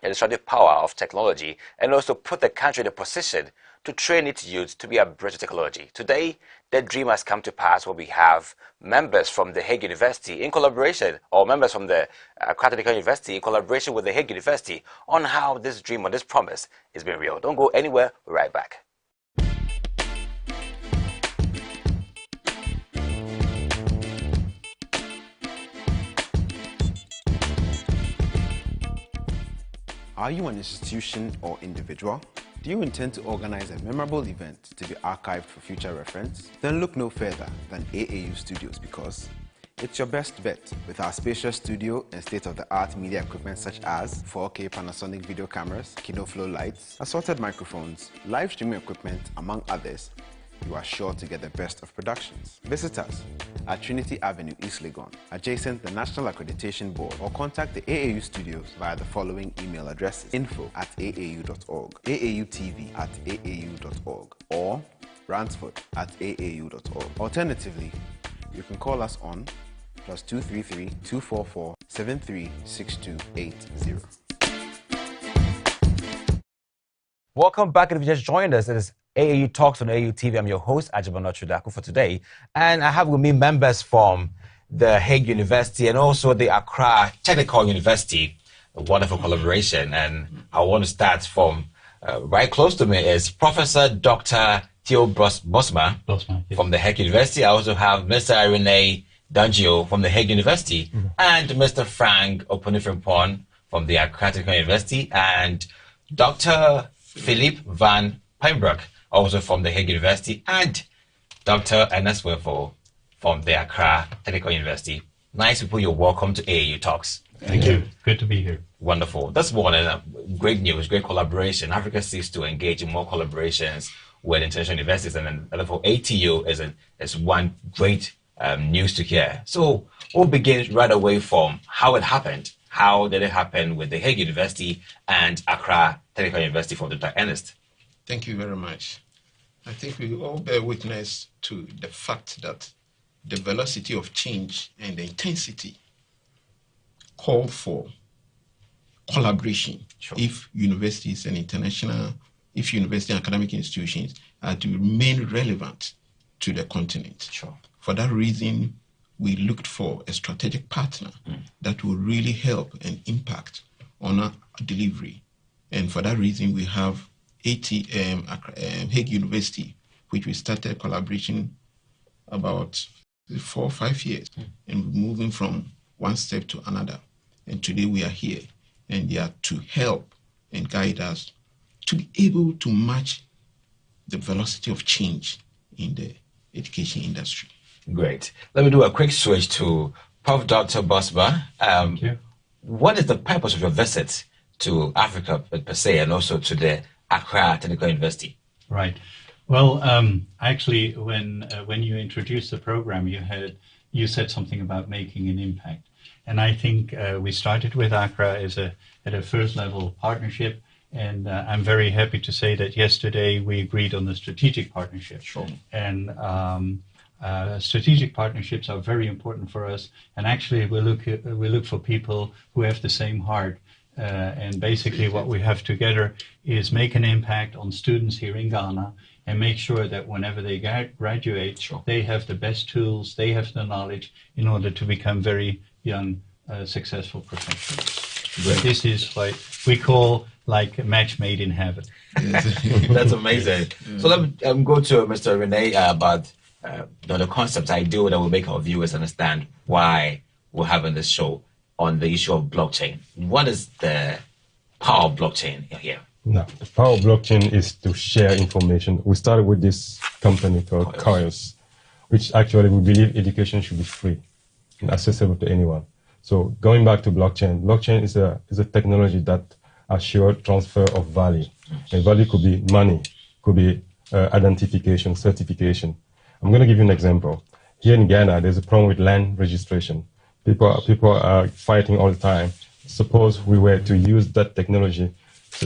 the destructive power of technology, and also put the country in a position to train its youth to be a bridge to technology. Today, that dream has come to pass where we have members from the Hague University in collaboration, or members from the Accra Technical University in collaboration with the Hague University on how this dream or this promise is being real. Don't go anywhere, we're right back. Are you an institution or individual? Do you intend to organize a memorable event to be archived for future reference? Then look no further than AAU Studios because it's your best bet with our spacious studio and state-of-the-art media equipment such as 4K Panasonic video cameras, KinoFlow lights, assorted microphones, live streaming equipment, among others. You are sure to get the best of productions. Visit us at Trinity Avenue, East Legon, adjacent the National Accreditation Board, or contact the AAU Studios via the following email addresses: info@aau.org, AAUTV@aau.org, or ransford@aau.org. Alternatively, you can call us on +233 244 736280. Welcome back. If you just joined us, it is AAU Talks on AAU TV. I'm your host, Ajibana Chudaku, for today. And I have with me members from the Hague University and also the Accra Technical University. A wonderful collaboration. And I want to start from right close to me is Professor Dr. Theo Bosma Yes. from the Hague University. I also have Mr. Rene Dungio from the Hague University and Mr. Frank Oponifrimpon from the Accra Technical University and Dr. Philippe van Pembroek also from the Hague University and Dr. Ernest Wefo from the Accra Technical University. Nice people, you're welcome to AAU Talks. Thank you. Good to be here. Wonderful. That's more than great news, great collaboration. Africa seeks to engage in more collaborations with international universities, and then therefore ATU is one great news to hear. So we'll begin right away from how it happened. How did it happen with the Hague University and Accra Technical University for Dr. Ernest? Thank you very much. I think we all bear witness to the fact that the velocity of change and the intensity call for collaboration. Sure. If universities and university and academic institutions are to remain relevant to the continent. Sure. For that reason, we looked for a strategic partner that will really help and impact on our delivery. And for that reason, we have Hague University, which we started collaboration about 4 or 5 years, and moving from one step to another. And today we are here, and they are to help and guide us to be able to match the velocity of change in the education industry. Great. Let me do a quick switch to Prof. Dr. Bosma. Thank you. What is the purpose of your visit to Africa per se, and also to the Accra Technical University? Right. Well, actually, when you introduced the program, you said something about making an impact, and I think we started with Accra at a first level partnership, and I'm very happy to say that yesterday we agreed on the strategic partnership. Sure. And strategic partnerships are very important for us, and actually we look for people who have the same heart. And basically what we have together is make an impact on students here in Ghana and make sure that whenever they graduate, Sure. they have the best tools, they have the knowledge in order to become very young, successful professionals. But this is what we call like a match made in heaven. That's amazing. So let me go to Mr. Rene about the concept idea that will make our viewers understand why we're having this show on the issue of blockchain. What is the power of blockchain here? No, the power of blockchain is to share information. We started with this company called Coils, which actually we believe education should be free and accessible to anyone. So going back to blockchain, blockchain is a technology that assures transfer of value. And value could be money, could be identification, certification. I'm going to give you an example. Here in Ghana, there's a problem with land registration. People are fighting all the time. Suppose we were to use that technology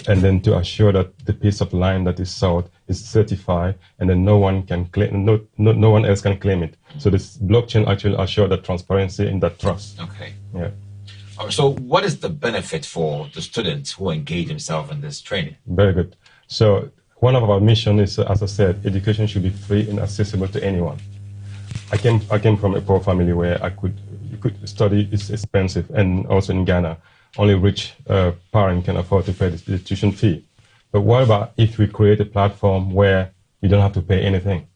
and then to assure that the piece of land that is sold is certified, and then no one can claim, no one else can claim it. So this blockchain actually assures that transparency and that trust. Okay. Yeah. So what is the benefit for the students who engage themselves in this training? Very good. So one of our mission is, as I said, education should be free and accessible to anyone. I came from a poor family where you could study is expensive, and also in Ghana, only rich parents can afford to pay the tuition fee. But what about if we create a platform where you don't have to pay anything?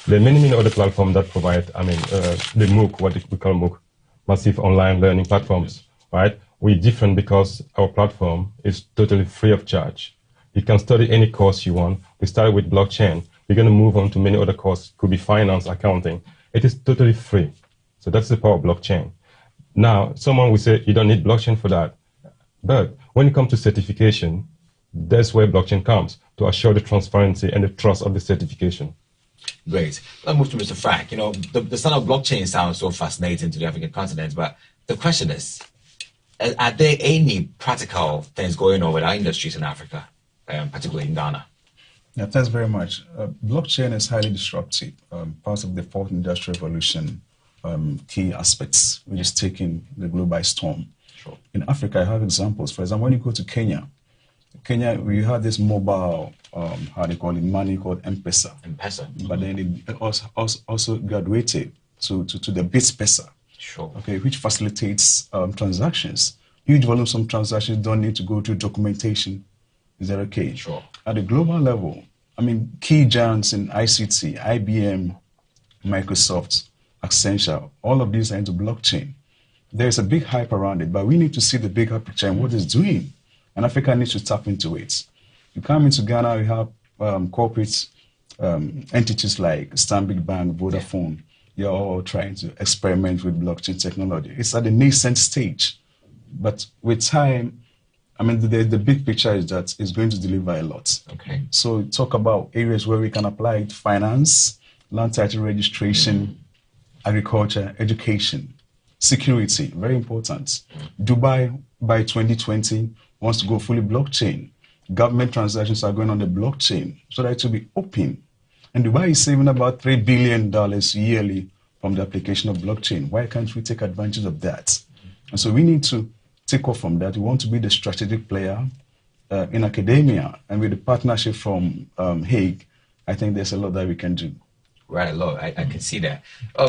There are many other platforms that provide, the MOOC, what we call MOOC, massive online learning platforms, right? We're different because our platform is totally free of charge. You can study any course you want. We started with blockchain. We're going to move on to many other courses, could be finance, accounting. It is totally free. So that's the power of blockchain. Now, someone will say, you don't need blockchain for that. But when it comes to certification, that's where blockchain comes, to assure the transparency and the trust of the certification. Great. Let's move to Mr. Frank. You know, the sound of blockchain sounds so fascinating to the African continent, but the question is, are there any practical things going on with our industries in Africa, particularly in Ghana? Yeah, thanks very much. Blockchain is highly disruptive, part of the fourth industrial revolution, key aspects, which is taking the globe by storm. Sure. In Africa, I have examples. For example, when you go to Kenya, we have this mobile, how they call it, money called M-Pesa. M-Pesa. But then it also graduated to the BitPesa. Sure. Okay, which facilitates transactions. Huge volumes of transactions don't need to go through documentation. Is that okay? Sure. At the global level, I mean, key giants in ICT, IBM, Microsoft, Accenture, all of these are into blockchain. There's a big hype around it, but we need to see the bigger picture and what it's doing. And Africa needs to tap into it. You come into Ghana, we have corporate entities like Stanbic Bank, Vodafone. You're all trying to experiment with blockchain technology. It's at the nascent stage. But with time, I mean, the big picture is that it's going to deliver a lot. Okay. So talk about areas where we can apply it: finance, land title registration, agriculture, education, security, very important. Dubai, by 2020, wants to go fully blockchain. Government transactions are going on the blockchain so that it will be open. And Dubai is saving about $3 billion yearly from the application of blockchain. Why can't we take advantage of that? And so we need to take off from that. We want to be the strategic player in academia. And with the partnership from Hague, I think there's a lot that we can do. Right, Lord, I can see that.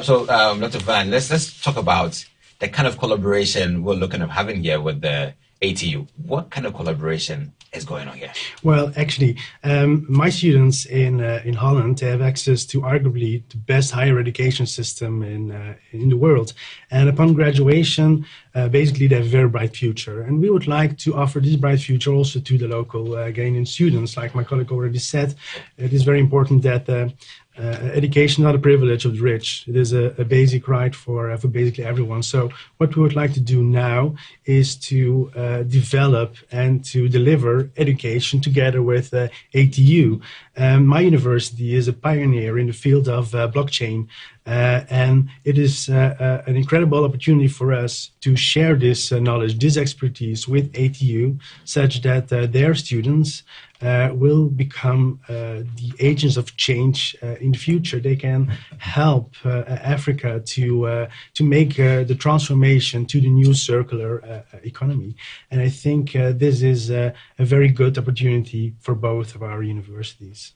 So, Dr. Van, let's talk about the kind of collaboration we're looking at having here with the ATU. What kind of collaboration is going on here? Well, actually, my students in Holland have access to arguably the best higher education system in the world. And upon graduation, basically they have a very bright future. And we would like to offer this bright future also to the local Ghanaian students. Like my colleague already said, it is very important that education is not a privilege of the rich. It is a basic right for basically everyone. So what we would like to do now is to develop and to deliver education together with ATU. My university is a pioneer in the field of blockchain. And it is an incredible opportunity for us to share this knowledge, this expertise with ATU, such that their students will become the agents of change in the future. They can help Africa to make the transformation to the new circular economy. And I think this is a very good opportunity for both of our universities.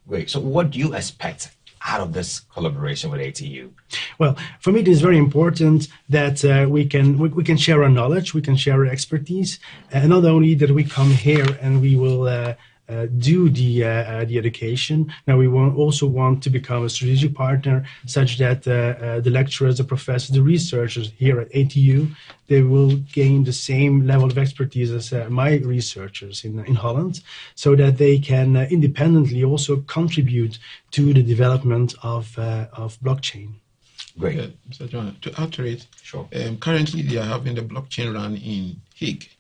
Great. So what do you expect out of this collaboration with ATU? Well, for me, it is very important that we can share our knowledge, we can share our expertise, and not only that we come here and we will do the education. Now we also want to become a strategic partner, such that the lecturers, the professors, the researchers here at ATU, they will gain the same level of expertise as my researchers in Holland, so that they can independently also contribute to the development of blockchain. Great. Mr. John, to add to it, sure. Currently they are having the blockchain run in Hague.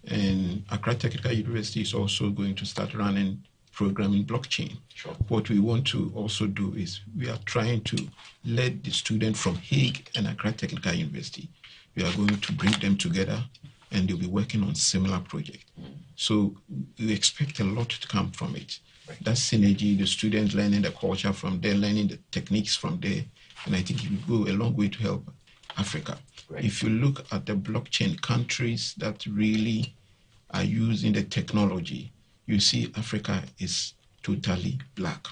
And Accra Technical University is also going to start running programming blockchain. Sure. What we want to also do is we are trying to let the students from Hague and Accra Technical University, we are going to bring them together and they'll be working on similar projects. So we expect a lot to come from it. Right. That synergy, the students learning the culture from there, learning the techniques from there, and I think it will go a long way to help Africa. Right. If you look at the blockchain countries that really are using the technology, you see Africa is totally black.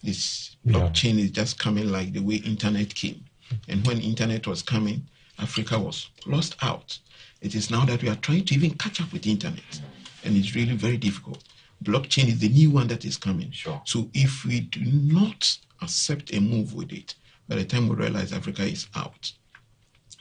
This blockchain is just coming like the way internet came. And when internet was coming, Africa was lost out. It is now that we are trying to even catch up with the internet. And it's really very difficult. Blockchain is the new one that is coming. Sure. So if we do not accept a move with it, by the time we realize Africa is out.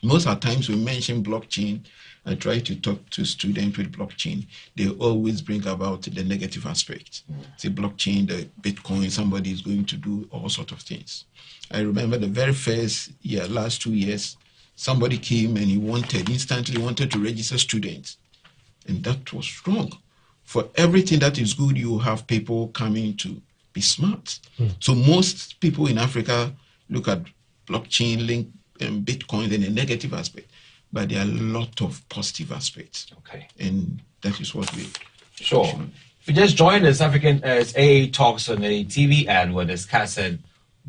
Most of the times we mention blockchain, I try to talk to students with blockchain, they always bring about the negative aspect. Say blockchain, the Bitcoin, somebody is going to do all sorts of things. I remember the very first year, last 2 years, somebody came and he instantly wanted to register students. And that was wrong. For everything that is good, you have people coming to be smart. So most people in Africa look at blockchain, link, and Bitcoin in a negative aspect, but there are a lot of positive aspects. Okay. And that is what we... Sure. If you just joined us, AA Talks on the TV, and we're discussing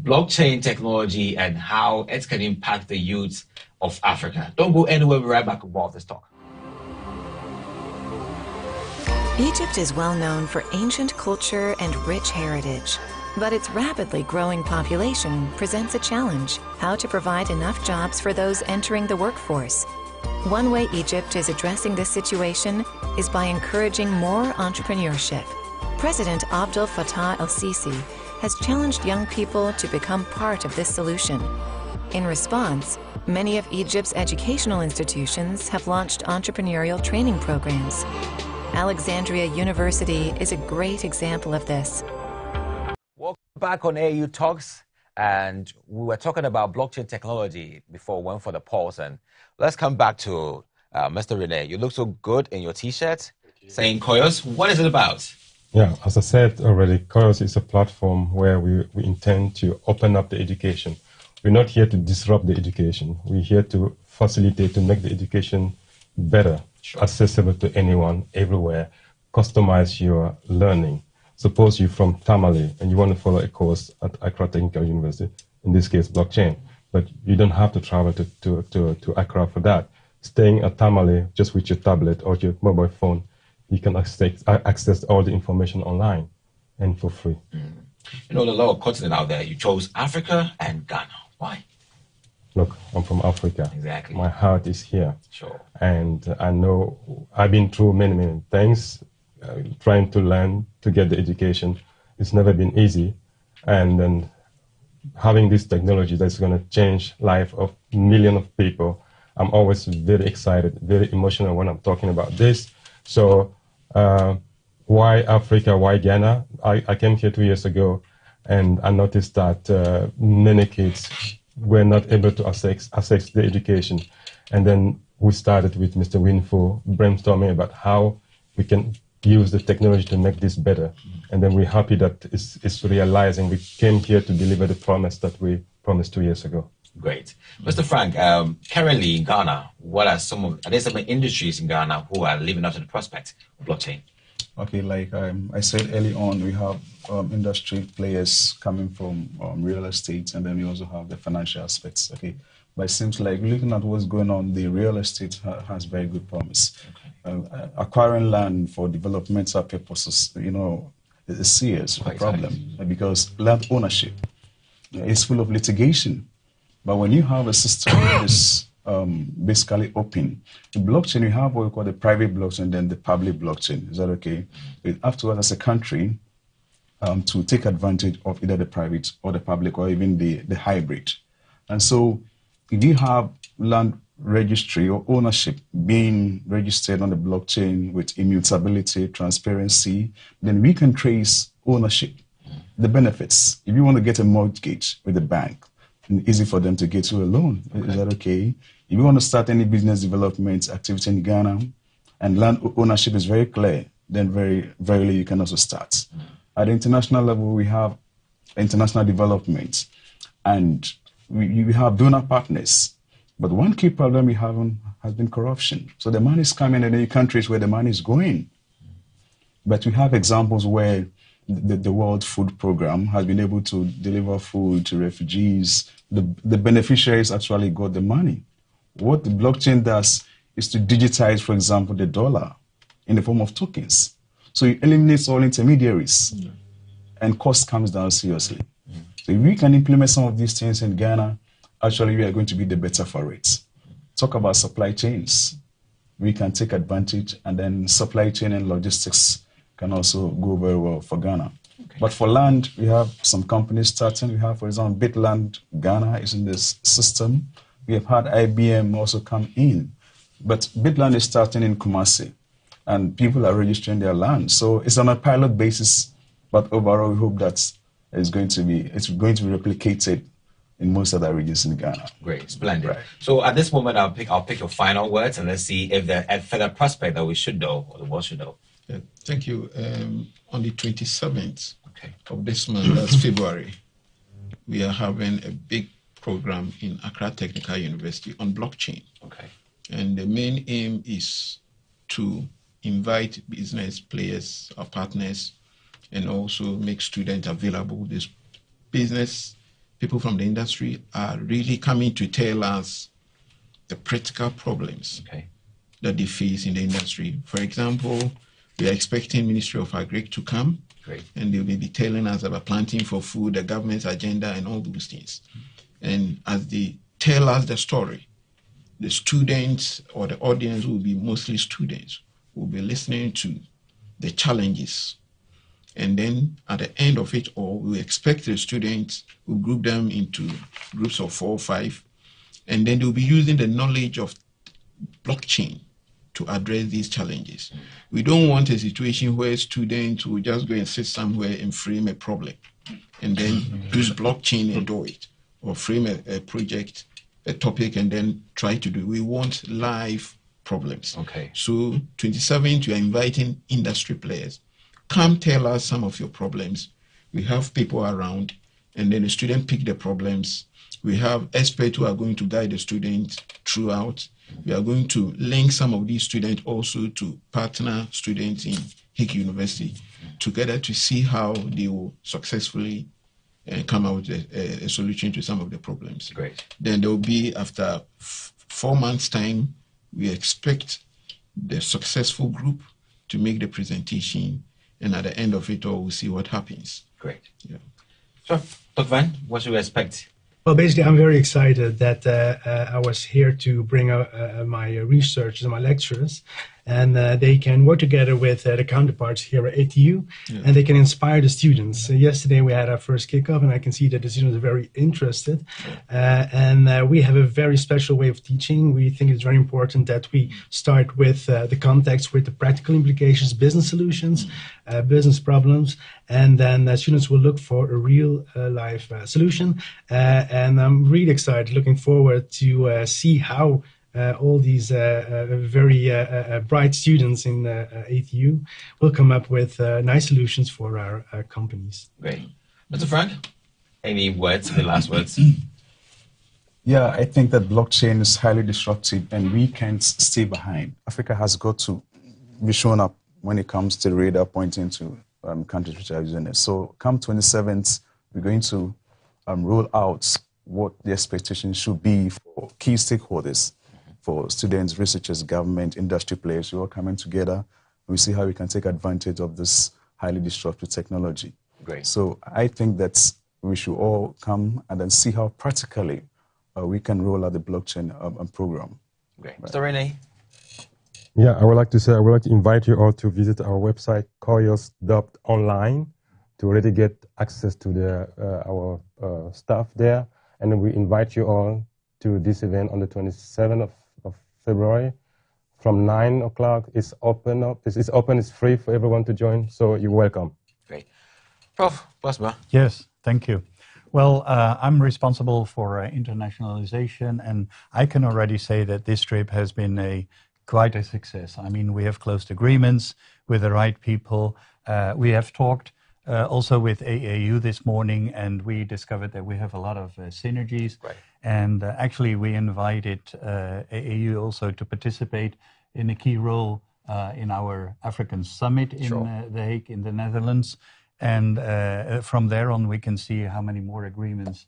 blockchain technology and how it can impact the youth of Africa. Don't go anywhere, we'll be right back about this talk. Egypt is well known for ancient culture and rich heritage. But its rapidly growing population presents a challenge: how to provide enough jobs for those entering the workforce. One way Egypt is addressing this situation is by encouraging more entrepreneurship. President Abdel Fattah el-Sisi has challenged young people to become part of this solution. In response, many of Egypt's educational institutions have launched entrepreneurial training programs. Alexandria University is a great example of this. Welcome back on AU Talks, and we were talking about blockchain technology before we went for the pause, and let's come back to Mr. Rene. You look so good in your t-shirt saying Koyos. What is it about? Yeah, as I said already, Koyos is a platform where we intend to open up the education. We're not here to disrupt the education. We're here to facilitate, to make the education better, accessible to anyone, everywhere, customize your learning. Suppose you're from Tamale and you want to follow a course at Accra Technical University, in this case, blockchain, but you don't have to travel to Accra for that. Staying at Tamale just with your tablet or your mobile phone, you can access all the information online and for free. You know, the lot of continent out there, you chose Africa and Ghana. Why? Look, I'm from Africa. Exactly. My heart is here. Sure. And I know I've been through many, many things, trying to learn, to get the education. It's never been easy. And then having this technology that's going to change life of millions of people, I'm always very excited, very emotional when I'm talking about this. So why Africa, why Ghana? I came here 2 years ago, and I noticed that many kids were not able to access the education. And then we started with Mr. Winfo brainstorming about how we can use the technology to make this better. And then we're happy that it's realizing. We came here to deliver the promise that we promised 2 years ago. Great. Mr. Frank, currently in Ghana, are there some industries in Ghana who are living up to the prospect of blockchain? Okay, like I said early on, we have industry players coming from real estate, and then we also have the financial aspects. Okay, but it seems like looking at what's going on, the real estate has very good promise. Okay. Acquiring land for developmental purposes, you know, is a serious problem because land ownership is full of litigation. But when you have a system that is basically open, the blockchain, you have what we call the private blockchain, then the public blockchain. Is that okay? Afterwards, as a country, to take advantage of either the private or the public or even the hybrid. And so if you have land registry or ownership being registered on the blockchain with immutability, transparency, then we can trace ownership, the benefits. If you want to get a mortgage with a bank, and easy for them to get you a loan. Okay. Is that okay? If you want to start any business development activity in Ghana and land ownership is very clear, then very rarely you can also start. At the international level, we have international development and we have donor partners. But one key problem we have has been corruption. So the money is coming in any countries where the money is going. But we have examples where the World Food Program has been able to deliver food to refugees. The beneficiaries actually got the money. What the blockchain does is to digitize, for example, the dollar in the form of tokens. So it eliminates all intermediaries and cost comes down seriously. So if we can implement some of these things in Ghana, actually we are going to be the better for it. Talk about supply chains. We can take advantage, and then supply chain and logistics can also go very well for Ghana. Okay. But for land, we have some companies starting. We have, for example, Bitland Ghana is in this system. We have had IBM also come in. But Bitland is starting in Kumasi, and people are registering their land. So it's on a pilot basis, but overall we hope that it's going to be replicated in most other regions in Ghana. Great, splendid. Right. So at this moment, I'll pick your final words, and let's see if there's a further prospect that we should know, or the world should know. Thank you. On the 27th of this month, that's February, we are having a big program in Accra Technical University on blockchain. Okay. And the main aim is to invite business players or partners and also make students available. This business people from the industry are really coming to tell us the practical problems that they face in the industry. For example, we are expecting Ministry of Agri to come. Great. And they'll be telling us about planting for food, the government's agenda, and all those things. And as they tell us the story, the students or the audience will be mostly students, will be listening to the challenges. And then at the end of it all, we expect the students, we'll group them into groups of 4 or 5, and then they'll be using the knowledge of blockchain to address these challenges. We don't want a situation where students will just go and sit somewhere and frame a problem and then use blockchain and do it, or frame a project, a topic, and then try to do it. We want live problems. Okay. So 27th, we are inviting industry players. Come tell us some of your problems. We have people around, and then the student pick the problems. We have experts who are going to guide the students throughout. We are going to link some of these students also to partner students in Hick University together to see how they will successfully come out with a solution to some of the problems. Great. Then there will be, after 4 months' time, we expect the successful group to make the presentation, and at the end of it all, we'll see what happens. Great. Yeah. So, Dr. Van, what should we expect? Well, basically, I'm very excited that I was here to bring my researchers and my lecturers, and they can work together with the counterparts here at ATU, and they can inspire the students. Yesterday, we had our first kickoff, and I can see that the students are very interested, and we have a very special way of teaching. We think it's very important that we start with the context, with the practical implications, business solutions, business problems, and then students will look for a real life solution. And I'm really excited, looking forward to see how all these very bright students in ATU will come up with nice solutions for our companies. Great. Mr. Frank, any words, the last words? Yeah, I think that blockchain is highly disruptive and we can't stay behind. Africa has got to be shown up when it comes to the radar pointing to countries which are using it. So come 27th, we're going to roll out what the expectations should be for key stakeholders, for students, researchers, government, industry players. We're all coming together. We see how we can take advantage of this highly disruptive technology. Great. So I think that we should all come and then see how practically we can roll out the blockchain program. Great. Mr. Rene? Yeah, I would like to invite you all to visit our website, corios.online, to already get access to our staff there. And then we invite you all to this event on the 27th of February from 9 o'clock. It's open, it's free for everyone to join, so you're welcome. Great. Prof. Plasma. Yes, thank you. Well, I'm responsible for internationalization, and I can already say that this trip has been quite a success. I mean, we have closed agreements with the right people. We have talked also with AAU this morning, and we discovered that we have a lot of synergies. Right. And actually, we invited AAU also to participate in a key role in our African Summit in The Hague in the Netherlands. And from there on, we can see how many more agreements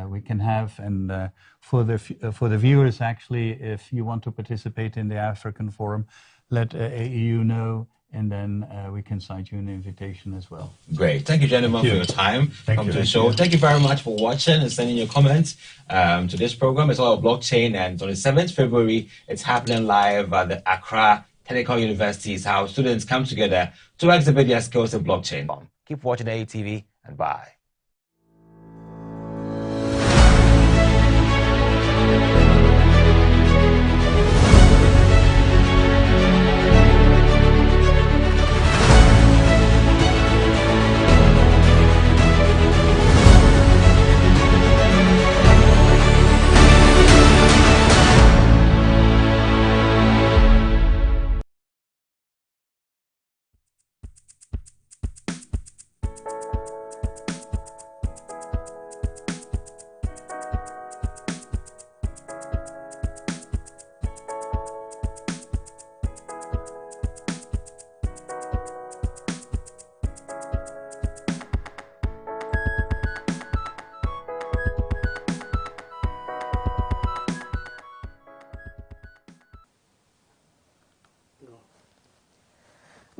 we can have. And for the viewers, actually, if you want to participate in the African Forum, let AAU know, and then we can send you an invitation as well. Great. Thank you, gentlemen, for your time. Thank you. To the show. Thank you very much for watching and sending your comments to this program. It's all about blockchain, and on the 7th February, it's happening live at the Accra Technical University. It's how students come together to exhibit their skills in blockchain. Keep watching AATV, and bye.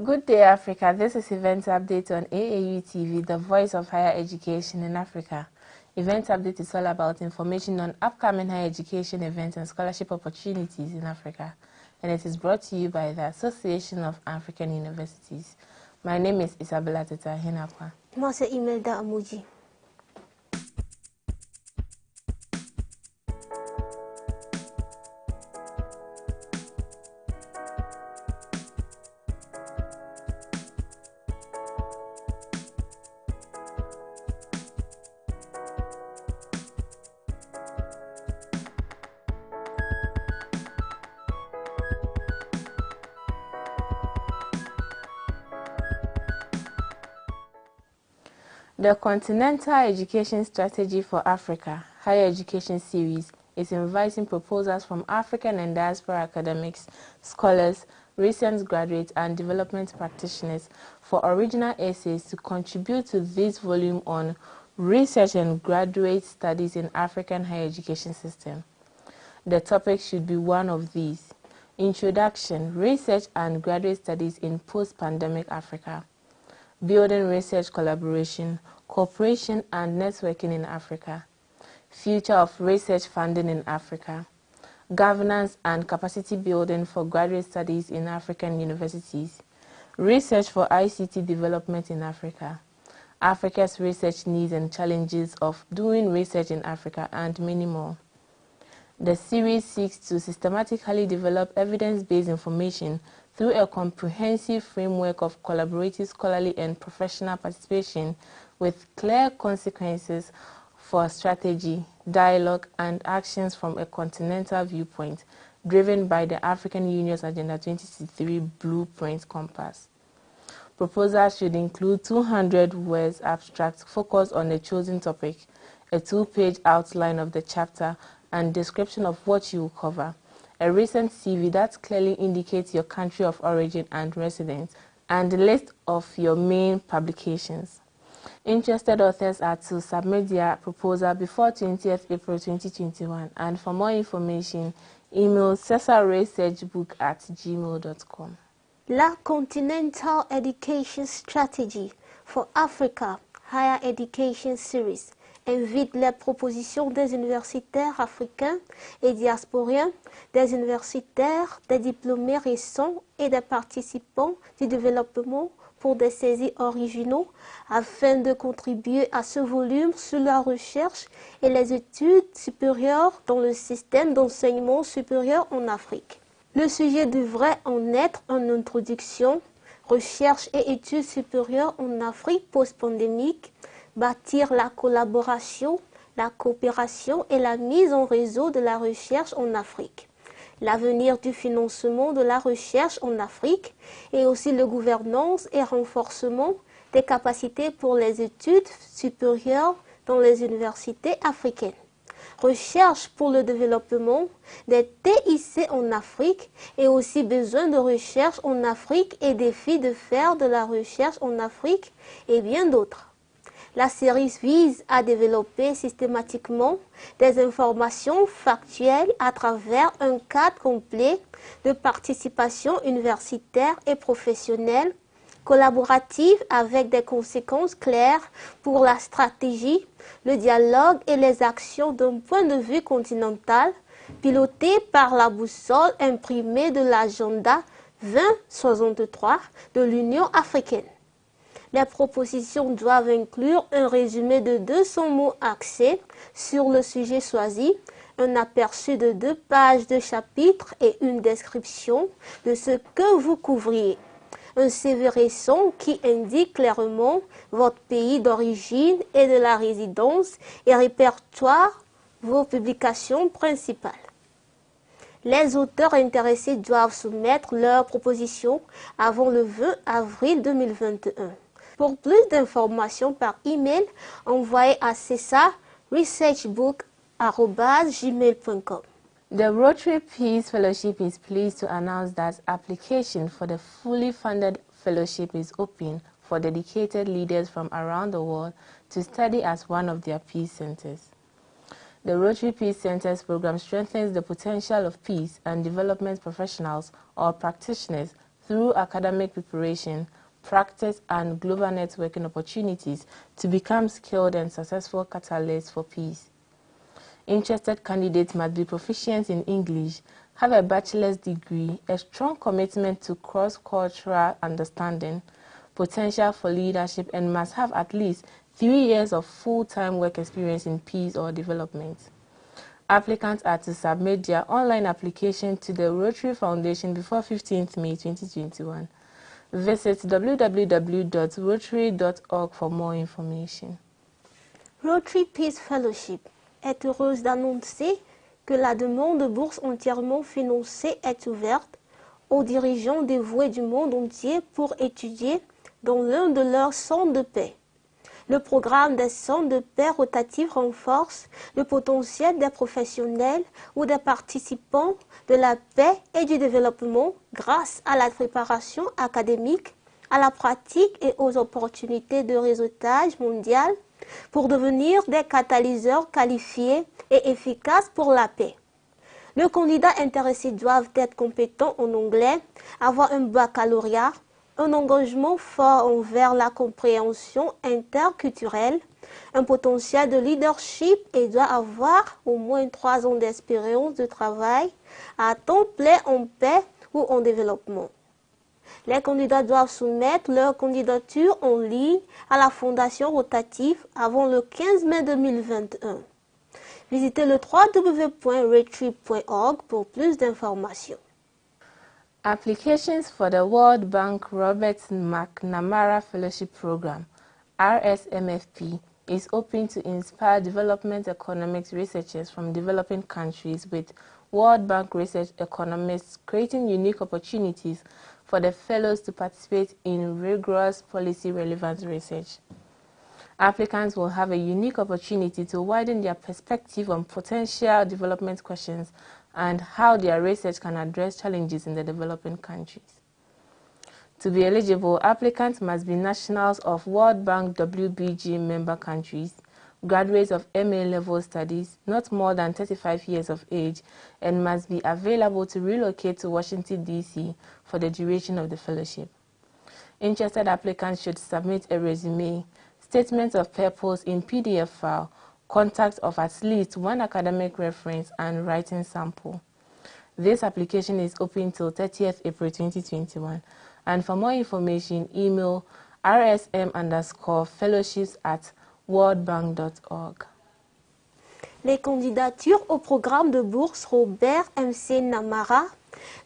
Good day, Africa. This is Event Update on AAU TV, the voice of higher education in Africa. Event Update is all about information on upcoming higher education events and scholarship opportunities in Africa, and it is brought to you by the Association of African Universities. My name is Isabella Teta Hinakwa. Moi, c'est Imelda Amuji. The Continental Education Strategy for Africa Higher Education Series is inviting proposals from African and diaspora academics, scholars, recent graduates, and development practitioners for original essays to contribute to this volume on research and graduate studies in African higher education system. The topic should be one of these: Introduction, Research and Graduate Studies in Post-Pandemic Africa. Building research collaboration, cooperation and networking in Africa. Future of research funding in Africa. Governance and capacity building for graduate studies in African universities. Research for ICT development in Africa. Africa's research needs and challenges of doing research in Africa, and many more. The series seeks to systematically develop evidence-based information through a comprehensive framework of collaborative scholarly and professional participation with clear consequences for strategy, dialogue, and actions from a continental viewpoint, driven by the African Union's Agenda 2063 Blueprint Compass. Proposals should include 200 words abstract focused on a chosen topic, a 2-page outline of the chapter, and description of what you will cover, a recent CV that clearly indicates your country of origin and residence, and a list of your main publications. Interested authors are to submit their proposal before 20th April 2021, and for more information, email cesaresearchbook@gmail.com. La Continental Education Strategy for Africa Higher Education Series invite les propositions des universitaires africains et diasporiens, des universitaires, des diplômés récents et des participants du développement pour des saisies originaux afin de contribuer à ce volume sur la recherche et les études supérieures dans le système d'enseignement supérieur en Afrique. Le sujet devrait en être en introduction, recherche et études supérieures en Afrique post-pandémique, bâtir la collaboration, la coopération et la mise en réseau de la recherche en Afrique, l'avenir du financement de la recherche en Afrique et aussi la gouvernance et renforcement des capacités pour les études supérieures dans les universités africaines. Recherche pour le développement des TIC en Afrique et aussi besoin de recherche en Afrique et défis de faire de la recherche en Afrique et bien d'autres. La série vise à développer systématiquement des informations factuelles à travers un cadre complet de participation universitaire et professionnelle, collaborative avec des conséquences claires pour la stratégie, le dialogue et les actions d'un point de vue continental, piloté par la boussole imprimée de l'agenda 2063 de l'Union africaine. Les propositions doivent inclure un résumé de 200 mots axés sur le sujet choisi, un aperçu de 2 pages de chapitre et une description de ce que vous couvriez. Un CV récent qui indique clairement votre pays d'origine et de la résidence et répertoire vos publications principales. Les auteurs intéressés doivent soumettre leurs propositions avant le 20 avril 2021. Pour plus d'informations par email, envoyez à cesaresearchbook@gmail.com. The Rotary Peace Fellowship is pleased to announce that application for the fully funded fellowship is open for dedicated leaders from around the world to study as one of their peace centers. The Rotary Peace Centers program strengthens the potential of peace and development professionals or practitioners through academic preparation, practice, and global networking opportunities to become skilled and successful catalysts for peace. Interested candidates must be proficient in English, have a bachelor's degree, a strong commitment to cross-cultural understanding, potential for leadership, and must have at least 3 years of full-time work experience in peace or development. Applicants are to submit their online application to the Rotary Foundation before 15th May 2021. Visit www.rotary.org for more information. Rotary Peace Fellowship est heureuse d'annoncer que la demande de bourse entièrement financée est ouverte aux dirigeants dévoués du monde entier pour étudier dans l'un de leurs centres de paix. Le programme des centres de paix rotatifs renforce le potentiel des professionnels ou des participants de la paix et du développement grâce à la préparation académique, à la pratique et aux opportunités de réseautage mondial pour devenir des catalyseurs qualifiés et efficaces pour la paix. Les candidats intéressés doivent être compétents en anglais, avoir un baccalauréat, un engagement fort envers la compréhension interculturelle, un potentiel de leadership et doit avoir au moins 3 ans d'expérience de travail à temps plein en paix ou en développement. Les candidats doivent soumettre leur candidature en ligne à la Fondation rotative avant le 15 mai 2021. Visitez le www.rotary.org pour plus d'informations. Applications for the World Bank Robert McNamara Fellowship Program, RSMFP, is open to inspire development economics researchers from developing countries with World Bank research economists, creating unique opportunities for the fellows to participate in rigorous policy-relevant research. Applicants will have a unique opportunity to widen their perspective on potential development questions and how their research can address challenges in the developing countries. To be eligible, applicants must be nationals of World Bank WBG member countries, graduates of MA-level studies, not more than 35 years of age, and must be available to relocate to Washington, D.C. for the duration of the fellowship. Interested applicants should submit a resume, statement of purpose in PDF file, contact of at least 1 academic reference, and writing sample. This application is open till 30th April 2021. And for more information, email rsm_fellowships@worldbank.org. Les candidatures au programme de bourse Robert M.C. Namara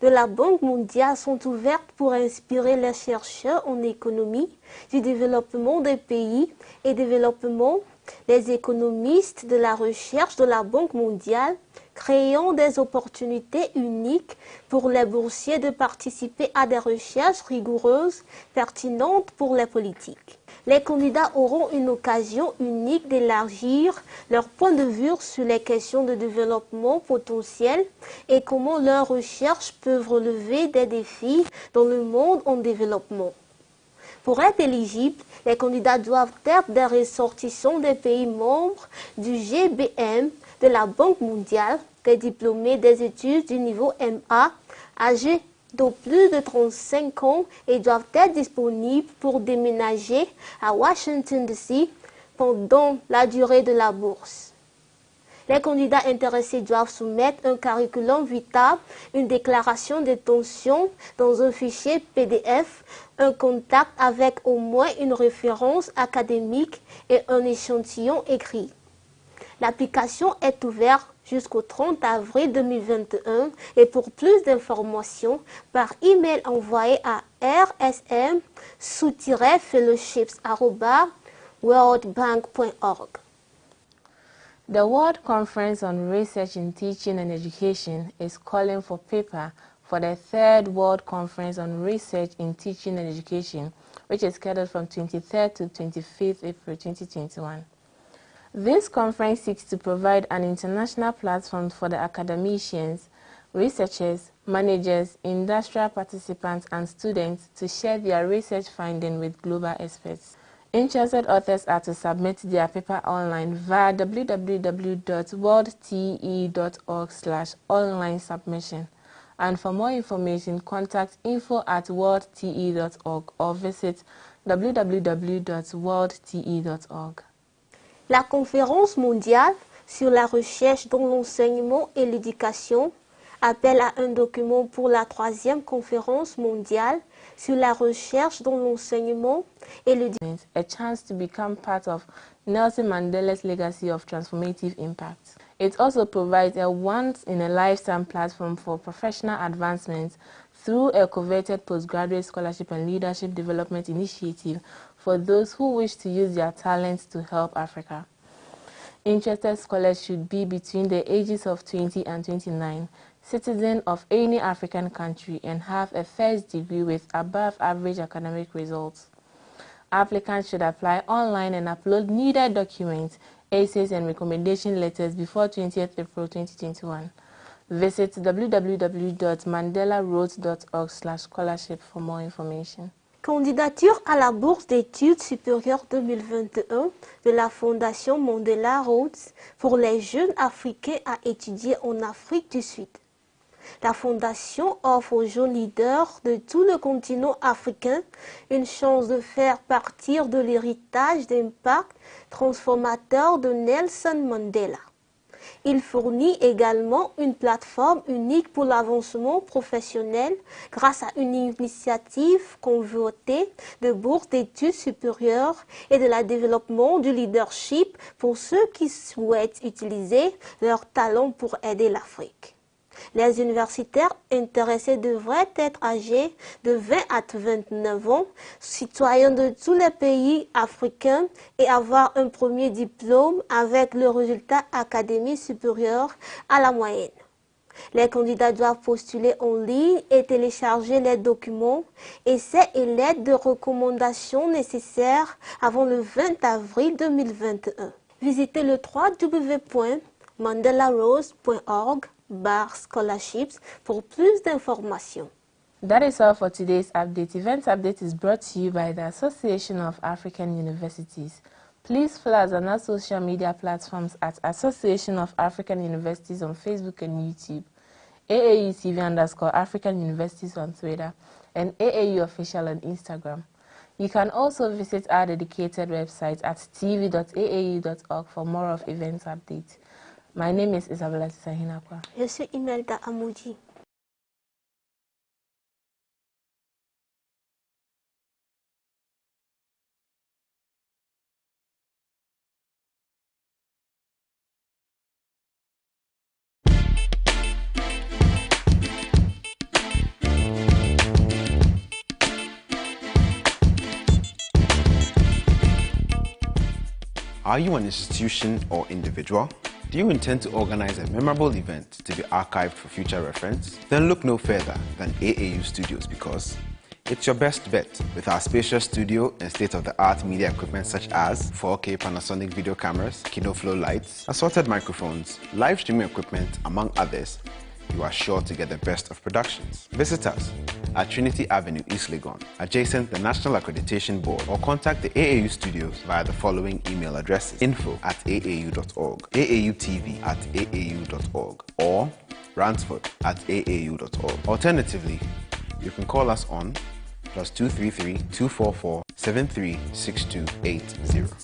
de la Banque mondiale sont ouvertes pour inspirer les chercheurs en économie du développement des pays et développement, les économistes de la recherche de la Banque mondiale, créant des opportunités uniques pour les boursiers de participer à des recherches rigoureuses, pertinentes pour les politiques. Les candidats auront une occasion unique d'élargir leur point de vue sur les questions de développement potentiel et comment leurs recherches peuvent relever des défis dans le monde en développement. Pour être éligibles, les candidats doivent être des ressortissants des pays membres du GBM, de la Banque mondiale, des diplômés des études du niveau MA, âgés de plus de 35 ans et doivent être disponibles pour déménager à Washington, D.C. pendant la durée de la bourse. Les candidats intéressés doivent soumettre un curriculum vitae, une déclaration d'intention dans un fichier PDF, un contact avec au moins une référence académique et un échantillon écrit. L'application est ouverte jusqu'au 30 avril 2021 et pour plus d'informations, par email envoyé à rsm-fellowships@worldbank.org. The World Conference on Research in Teaching and Education is calling for paper for the 3rd World Conference on Research in Teaching and Education, which is scheduled from 23rd to 25th April 2021. This conference seeks to provide an international platform for the academicians, researchers, managers, industrial participants, and students to share their research findings with global experts. Interested authors are to submit their paper online via www.worldte.org/online submission. And for more information, contact info@worldte.org or visit www.worldte.org. La conférence mondiale sur la recherche dans l'enseignement et l'éducation appelle à un document pour la 3e conférence mondiale sur la recherche dans l'enseignement et l'éducation. A chance to become part of Nelson Mandela's legacy of transformative impact. It also provides a once-in-a-lifetime platform for professional advancement through a coveted postgraduate scholarship and leadership development initiative for those who wish to use their talents to help Africa. Interested scholars should be between the ages of 20 and 29, citizen of any African country, and have a first degree with above average academic results. Applicants should apply online and upload needed documents, essays, and recommendation letters before 20th April 2021. Visit www.mandelaroads.org/scholarship for more information. Candidature à la bourse d'études supérieures 2021 de la Fondation Mandela Rhodes pour les jeunes Africains à étudier en Afrique du Sud. La Fondation offre aux jeunes leaders de tout le continent africain une chance de faire partie de l'héritage d'impact transformateur de Nelson Mandela. Il fournit également une plateforme unique pour l'avancement professionnel grâce à une initiative convoitée de bourses d'études supérieures et de la développement du leadership pour ceux qui souhaitent utiliser leurs talents pour aider l'Afrique. Les universitaires intéressés devraient être âgés de 20 à 29 ans, citoyens de tous les pays africains et avoir un premier diplôme avec le résultat académique supérieur à la moyenne. Les candidats doivent postuler en ligne et télécharger les documents, essais et lettres de recommandation nécessaires avant le 20 avril 2021. Visitez le www.mandelaroads.org/scholarships pour plus d'informations. That is all for today's update. Event Update is brought to you by the Association of African Universities. Please follow us on our social media platforms at Association of African Universities on Facebook and YouTube, AAUTV_African Universities on Twitter, and AAU Official on Instagram. You can also visit our dedicated website at tv.aau.org for more of events updates. My name is Isabella Tisahinakwa. Je suis Imelda Amoudi. Are you an institution or individual? Do you intend to organize a memorable event to be archived for future reference? Then look no further than AAU Studios, because it's your best bet with our spacious studio and state-of-the-art media equipment such as 4K Panasonic video cameras, KinoFlow lights, assorted microphones, live streaming equipment, among others. You are sure to get the best of productions. Visit us at Trinity Avenue, East Legon, adjacent the National Accreditation Board, or contact the AAU Studios via the following email addresses: info@aau.org, AAUTV@aau.org, or ransford@aau.org. Alternatively, you can call us on +233 244 736280.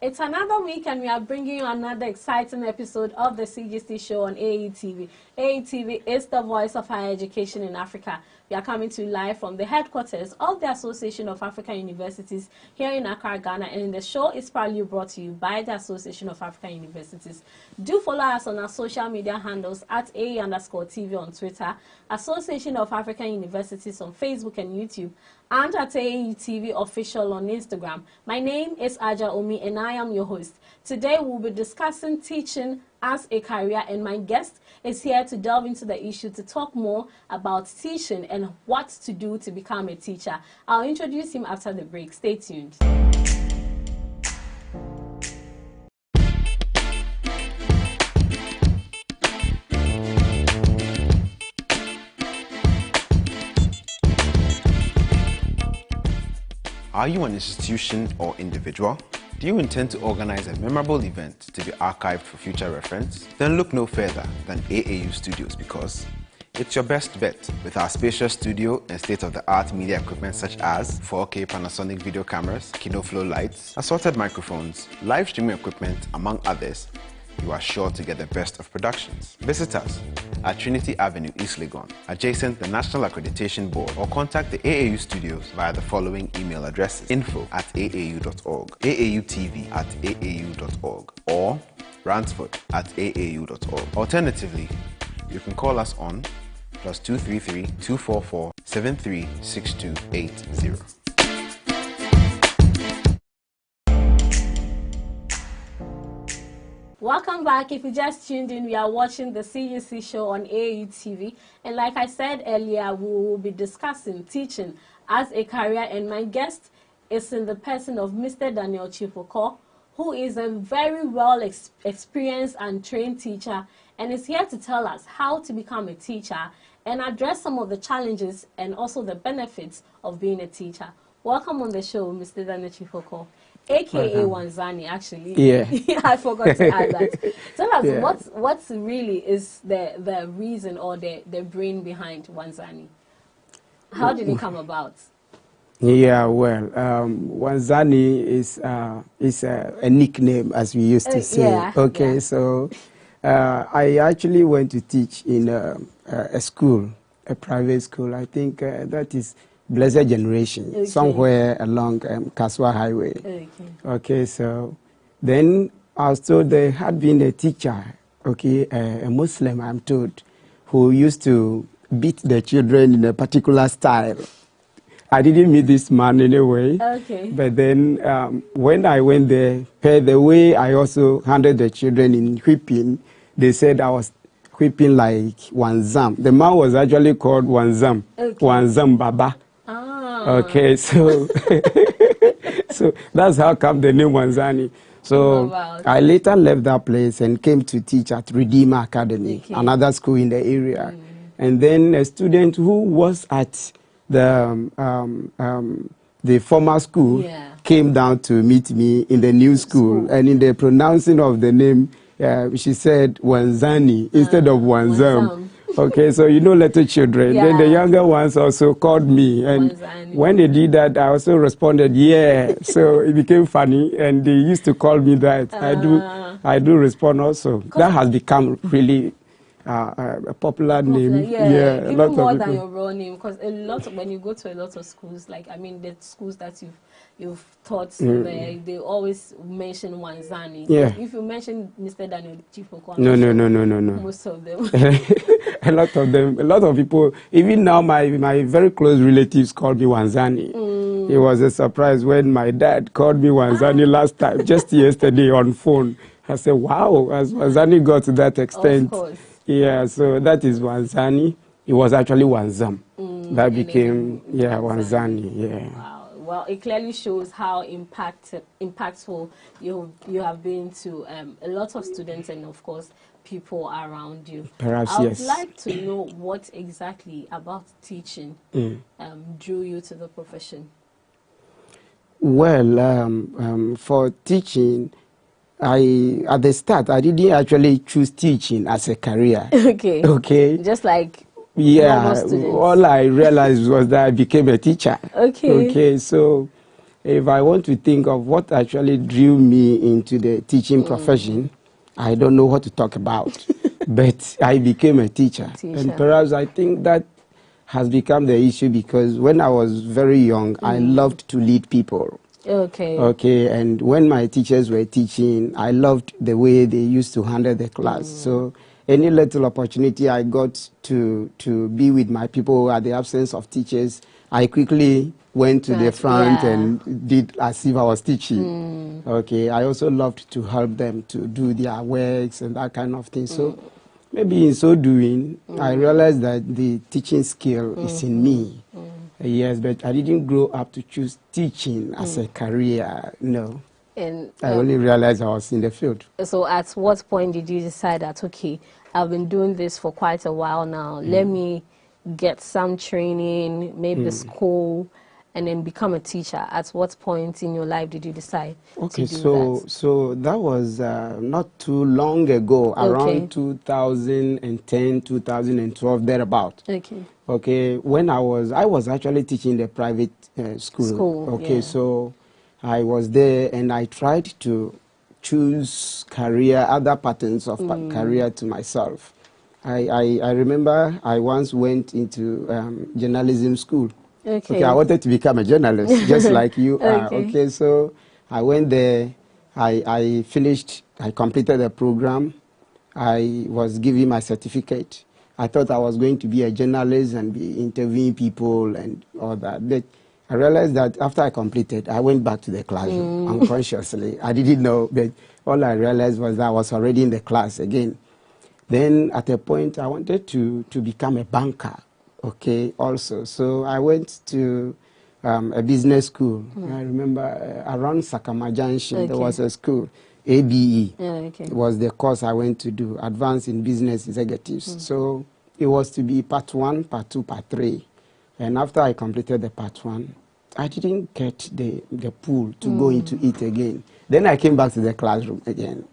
It's another week and we are bringing you another exciting episode of the CGC show on AAU TV. AAU TV is the voice of higher education in Africa. We are coming to you live from the headquarters of the Association of African Universities here in Accra, Ghana, and the show is proudly brought to you by the Association of African Universities. Do follow us on our social media handles at @AE_TV on Twitter, Association of African Universities on Facebook and YouTube, and at AAU TV Official on Instagram. My name is Aja Omi and I am your host. Today we'll be discussing teaching as a career, and my guest is here to delve into the issue to talk more about teaching and what to do to become a teacher. I'll introduce him after the break. Stay tuned. Are you an institution or individual? Do you intend to organize a memorable event to be archived for future reference? Then look no further than AAU Studios, because it's your best bet with our spacious studio and state-of-the-art media equipment such as 4K Panasonic video cameras, KinoFlow lights, assorted microphones, live streaming equipment, among others. You are sure to get the best of productions. Visit us at Trinity Avenue, East Legon, adjacent the National Accreditation Board, or contact the AAU Studios via the following email addresses: info@aau.org, AAUTV@aau.org, or ransford@aau.org. Alternatively, you can call us on +233 244 736280. Welcome back. If you just tuned in, we are watching the CUC show on AAU TV. And like I said earlier, we will be discussing teaching as a career. And my guest is in the person of Mr. Daniel Chifoko, who is a very well experienced and trained teacher, and is here to tell us how to become a teacher and address some of the challenges and also the benefits of being a teacher. Welcome on the show, Mr. Daniel Chifoko. AKA Wanzani, actually. Yeah. I forgot to add that. Tell us, what really is the reason or the brain behind Wanzani? How did it come about? Yeah, well, Wanzani is a nickname, as we used to say. Yeah, okay, yeah. So I actually went to teach in a school, a private school. I think that is Blessed Generation, somewhere along Kaswa Highway. Okay, so then I was told there had been a teacher, a Muslim, I'm told, who used to beat the children in a particular style. I didn't meet this man anyway. Okay. But then when I went there, the way I also handled the children in whipping, they said I was whipping like Wanzam. The man was actually called Wanzam. Wanzam Baba. Okay, so so that's how come the name Wanzani. So I later left that place and came to teach at Redeemer Academy, another school in the area. And then a student who was at the former school came down to meet me in the new school. And in the pronouncing of the name, she said Wanzani instead of Wanzam. Okay, so you know little children. Then the younger ones also called me. And when they did that, I also responded, yeah. So it became funny. And they used to call me that. I do respond also. That has become really a popular name. Yeah, a lot more than your real name. Because a lot of, when you go to a lot of schools, like, I mean, the schools that you've taught there, they always mention Wanzani. Yeah. If you mention Mr. Daniel Chifoko, no. Most of them. A lot of them, a lot of people, even now my very close relatives called me Wanzani. It was a surprise when my dad called me Wanzani last time, just yesterday on phone. I said, wow, has Wanzani got to that extent? Of course. Yeah, so that is Wanzani. It was actually Wanzam. That became, Wanzani, yeah. Wow. Well, it clearly shows how impactful you have been to a lot of students and, of course, people around you. Perhaps, I would like to know what exactly about teaching drew you to the profession. Well, for teaching, at the start, I didn't actually choose teaching as a career. Okay. Just like Yeah, all I realized was that I became a teacher. Okay, so if I want to think of what actually drew me into the teaching profession, I don't know what to talk about. But I became a teacher. And perhaps I think that has become the issue because when I was very young, I loved to lead people. Okay. Okay, and when my teachers were teaching, I loved the way they used to handle the class. So any little opportunity I got to be with my people at the absence of teachers, I quickly went to the front and did as if I was teaching. Okay, I also loved to help them to do their works and that kind of thing. So maybe in so doing, I realized that the teaching skill is in me. Yes, but I didn't grow up to choose teaching as a career, no. And I only realized I was in the field. So at what point did you decide that, okay, I've been doing this for quite a while now, let me get some training, maybe school, and then become a teacher? At what point in your life did you decide to do that? So that was not too long ago, around 2010, 2012, thereabout. Okay, when I was actually teaching the private school. Okay, so I was there and I tried to choose other patterns of career to myself. I remember I once went into journalism school. Okay, I wanted to become a journalist, just like you are. Okay, so I went there, I finished, I completed the program, I was given my certificate. I thought I was going to be a journalist and be interviewing people and all that. But I realized that after I completed, I went back to the classroom unconsciously. I didn't know, but all I realized was that I was already in the class again. Then at a point, I wanted to become a banker, okay, also. So I went to a business school. I remember around Sakama Junction, there was a school, ABE. It was the course I went to do, Advanced in Business Executives. So it was to be part 1, part 2, part 3. And after I completed the part 1, I didn't get the pull to go into it again. Then I came back to the classroom again.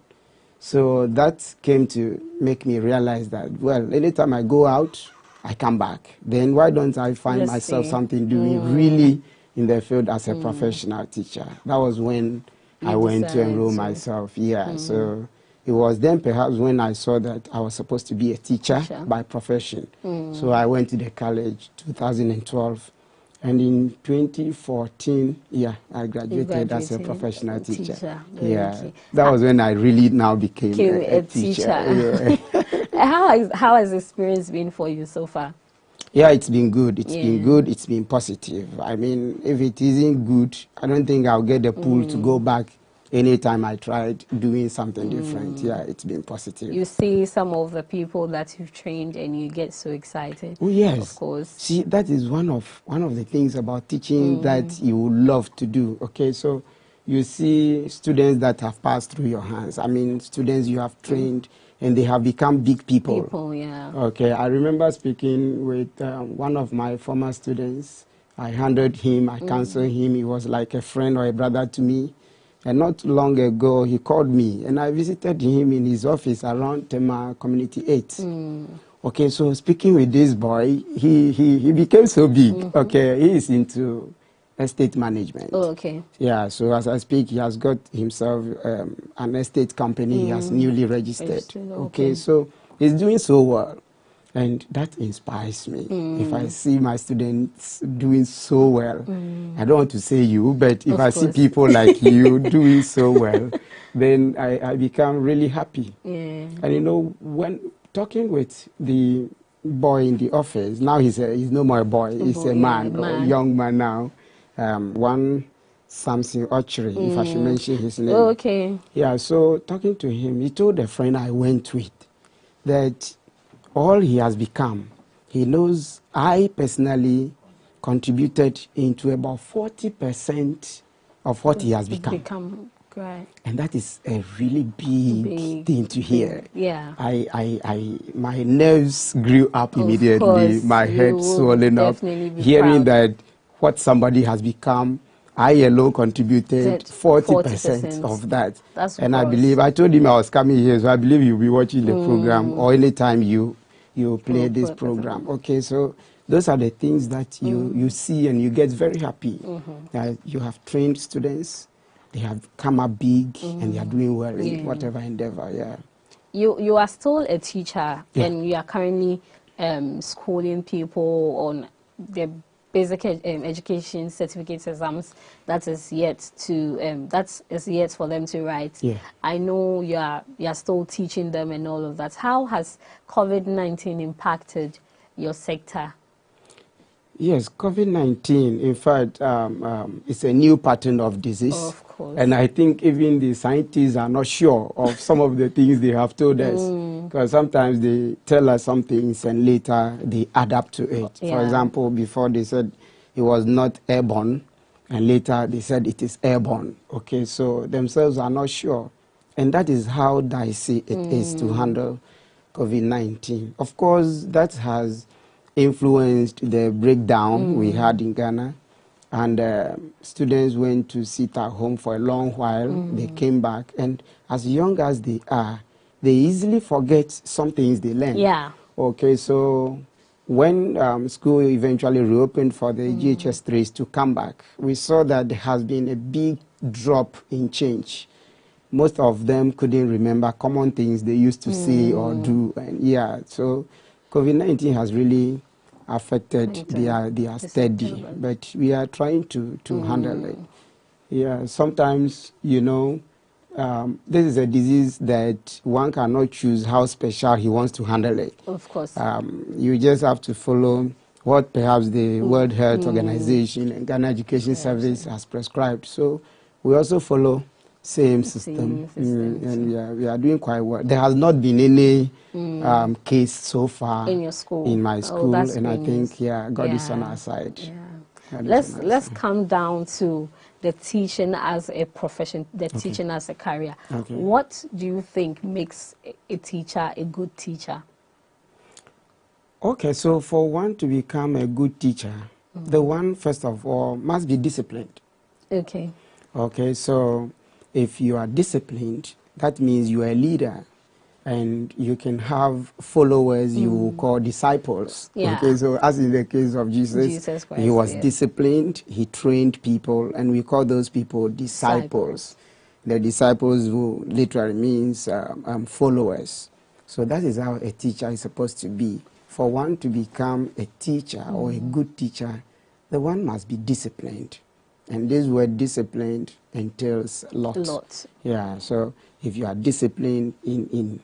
So that came to make me realize that, well, anytime I go out, I come back. Then why don't I find myself something doing really in the field as a professional teacher? That was when I went to enroll myself. So it was then perhaps when I saw that I was supposed to be a teacher by profession. So I went to the college 2012. And in 2014, I graduated as a professional teacher. That was when I really now became a teacher. How has the experience been for you so far? Yeah, it's been good. It's been good. It's been positive. I mean, if it isn't good, I don't think I'll get the pull to go back anytime I tried doing something different. Yeah, it's been positive. You see some of the people that you've trained and you get so excited. Oh, yes. Of course. See, that is one of the things about teaching that you would love to do. Okay, so you see students that have passed through your hands. I mean, students you have trained and they have become big people. Okay, I remember speaking with one of my former students. I handled him, I counseled him. He was like a friend or a brother to me. And not long ago, he called me, and I visited him in his office around Tema Community 8. Okay, so speaking with this boy, he became so big. Okay, he is into estate management. Yeah, so as I speak, he has got himself an estate company. He has newly registered. Okay, so he's doing so well. And that inspires me. If I see my students doing so well, I don't want to say you, but if I see people like you doing so well, then I become really happy. And you know, when talking with the boy in the office, now he's no more a boy, he's a man, or a young man now. One Samson Ochre, if I should mention his name. Yeah, so talking to him, he told a friend I went with that all he has become, he knows I personally contributed into about 40% of what he has become. And that is a really big thing to hear. My nerves grew up immediately, my head swollen up, hearing that what somebody has become, I alone contributed 40% of that. And I believe, I told him I was coming here, so I believe you'll be watching the program, or anytime you play this program. Okay, so those are the things that you see and you get very happy. That you have trained students, they have come up big, and they are doing well in whatever endeavor. You are still a teacher, and you are currently schooling people on the basic education certificate exams that is yet for them to write. Yeah. I know you are still teaching them and all of that. How has COVID-19 impacted your sector? Yes, COVID-19, in fact, it's a new pattern of disease. Of course. And I think even the scientists are not sure of some of the things they have told us. Because sometimes they tell us some things and later they adapt to it. Yeah. For example, before they said it was not airborne, and later they said it is airborne. Okay, so themselves are not sure. And that is how dicey it is to handle COVID-19. Of course, that has influenced the breakdown we had in Ghana, and students went to sit at home for a long while. They came back, and as young as they are, they easily forget some things they learned. Yeah. Okay, so when school eventually reopened for the GHS3s to come back, we saw that there has been a big drop in change. Most of them couldn't remember common things they used to say or do, and yeah, so COVID-19 has really affected their study, but we are trying to handle it. Yeah, sometimes, you know, this is a disease that one cannot choose how special he wants to handle it. Of course. You just have to follow what perhaps the World Health Organization and Ghana Education Service has prescribed. So we also follow same system, and we are doing quite well. There has not been any case so far in your school, in my school, and I think God Yeah. is on our side. Yeah. Let's come down to the teaching as a profession, the teaching as a career. Okay. What do you think makes a teacher a good teacher? Okay, so for one to become a good teacher, the one first of all must be disciplined. Okay. Okay, so if you are disciplined, that means you are a leader, and you can have followers you will call disciples. Yeah. Okay, so as in the case of Jesus Christ, he was yeah. disciplined, he trained people, and we call those people disciples. The disciples who literally means followers. So that is how a teacher is supposed to be. For one to become a teacher or a good teacher, the one must be disciplined. And this word disciplined entails a lot. Yeah, so if you are disciplined in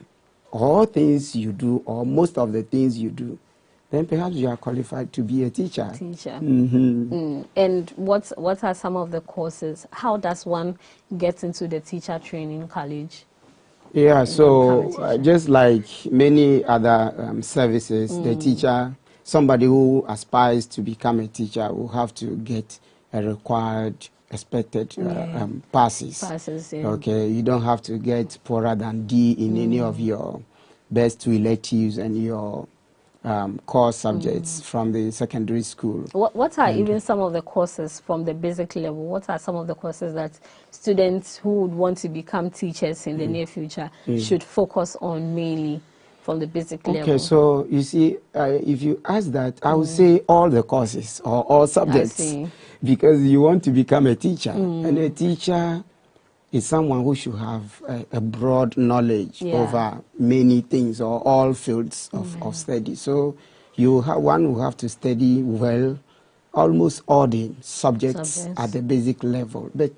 all things you do, or most of the things you do, then perhaps you are qualified to be a teacher. And what are some of the courses? How does one get into the teacher training college? Yeah, so just like many other services, the teacher, somebody who aspires to become a teacher will have to get a required expected passes. Okay, you don't have to get poorer than D in any of your best two electives and your core subjects from the secondary school. What are even some of the courses from the basic level? What are some of the courses that students who would want to become teachers in the near future should focus on mainly from the basic level? Okay, so you see, if you ask that, I would say all the courses or all subjects, because you want to become a teacher, and a teacher is someone who should have a broad knowledge over many things or all fields of study. So one will have to study well almost all the subjects at the basic level. But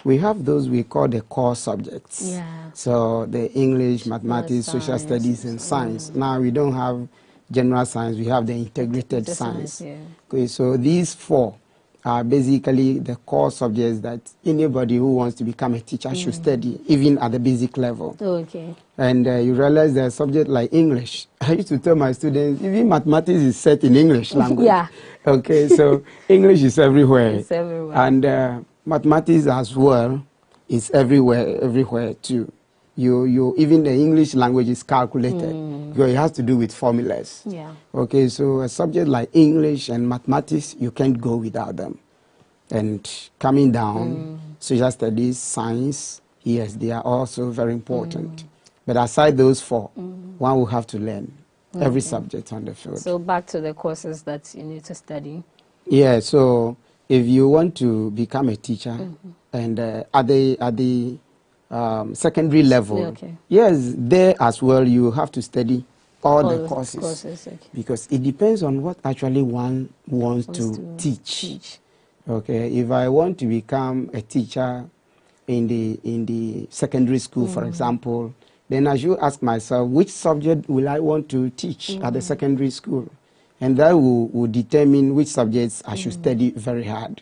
we have those we call the core subjects. So the English, mathematics, social studies, and science. Now we don't have general science, we have the integrated science. Okay, so these four are basically the core subjects that anybody who wants to become a teacher should study, even at the basic level. And you realize that a subject like English, I used to tell my students, even mathematics is set in English language. Okay, so English is everywhere. It's everywhere. And mathematics as well is everywhere too. Even the English language is calculated. Because it has to do with formulas. Okay, so a subject like English and mathematics, you can't go without them. And coming down, social studies, science, yes, they are also very important. But aside those four, one will have to learn every subject on the field. So back to the courses that you need to study. Yeah, so if you want to become a teacher, and at the secondary level, yes, there as well you have to study all the courses. Okay. Because it depends on what actually one wants to teach. Okay, if I want to become a teacher in the secondary school, for example, then I should ask myself, which subject will I want to teach at the secondary school? And that will determine which subjects I should study very hard.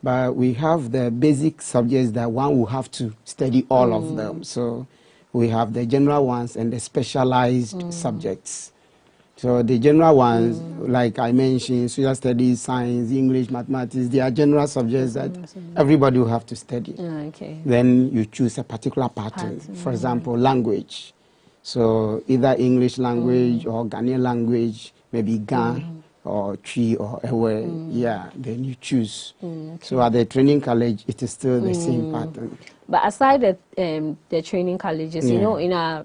But we have the basic subjects that one will have to study all of them. So we have the general ones and the specialized subjects. So the general ones, like I mentioned, social studies, science, English, mathematics, they are general subjects that everybody will have to study. Then you choose a particular pattern. For example, language. So either English language or Ghanaian language, maybe Ga or Chi or Ewe. Yeah, then you choose. So at the training college, it is still the same pattern. But aside the training colleges, you know, in our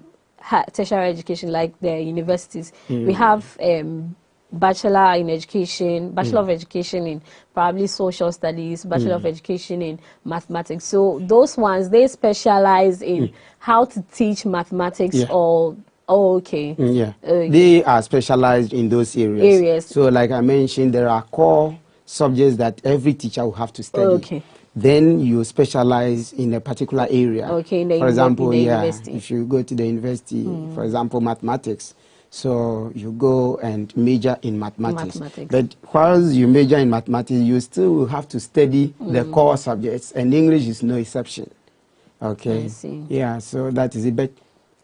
tertiary education, like the universities, we have bachelor in education, bachelor of education in probably social studies, bachelor of education in mathematics. So those ones, they specialize in how to teach mathematics or they are specialized in those areas. So like I mentioned, there are core subjects that every teacher will have to study. Then you specialize in a particular area. For example, if you go to the university, for example, mathematics, so you go and major in mathematics. But while you major in mathematics, you still will have to study the core subjects, and English is no exception. Okay. Yeah, so that is it. But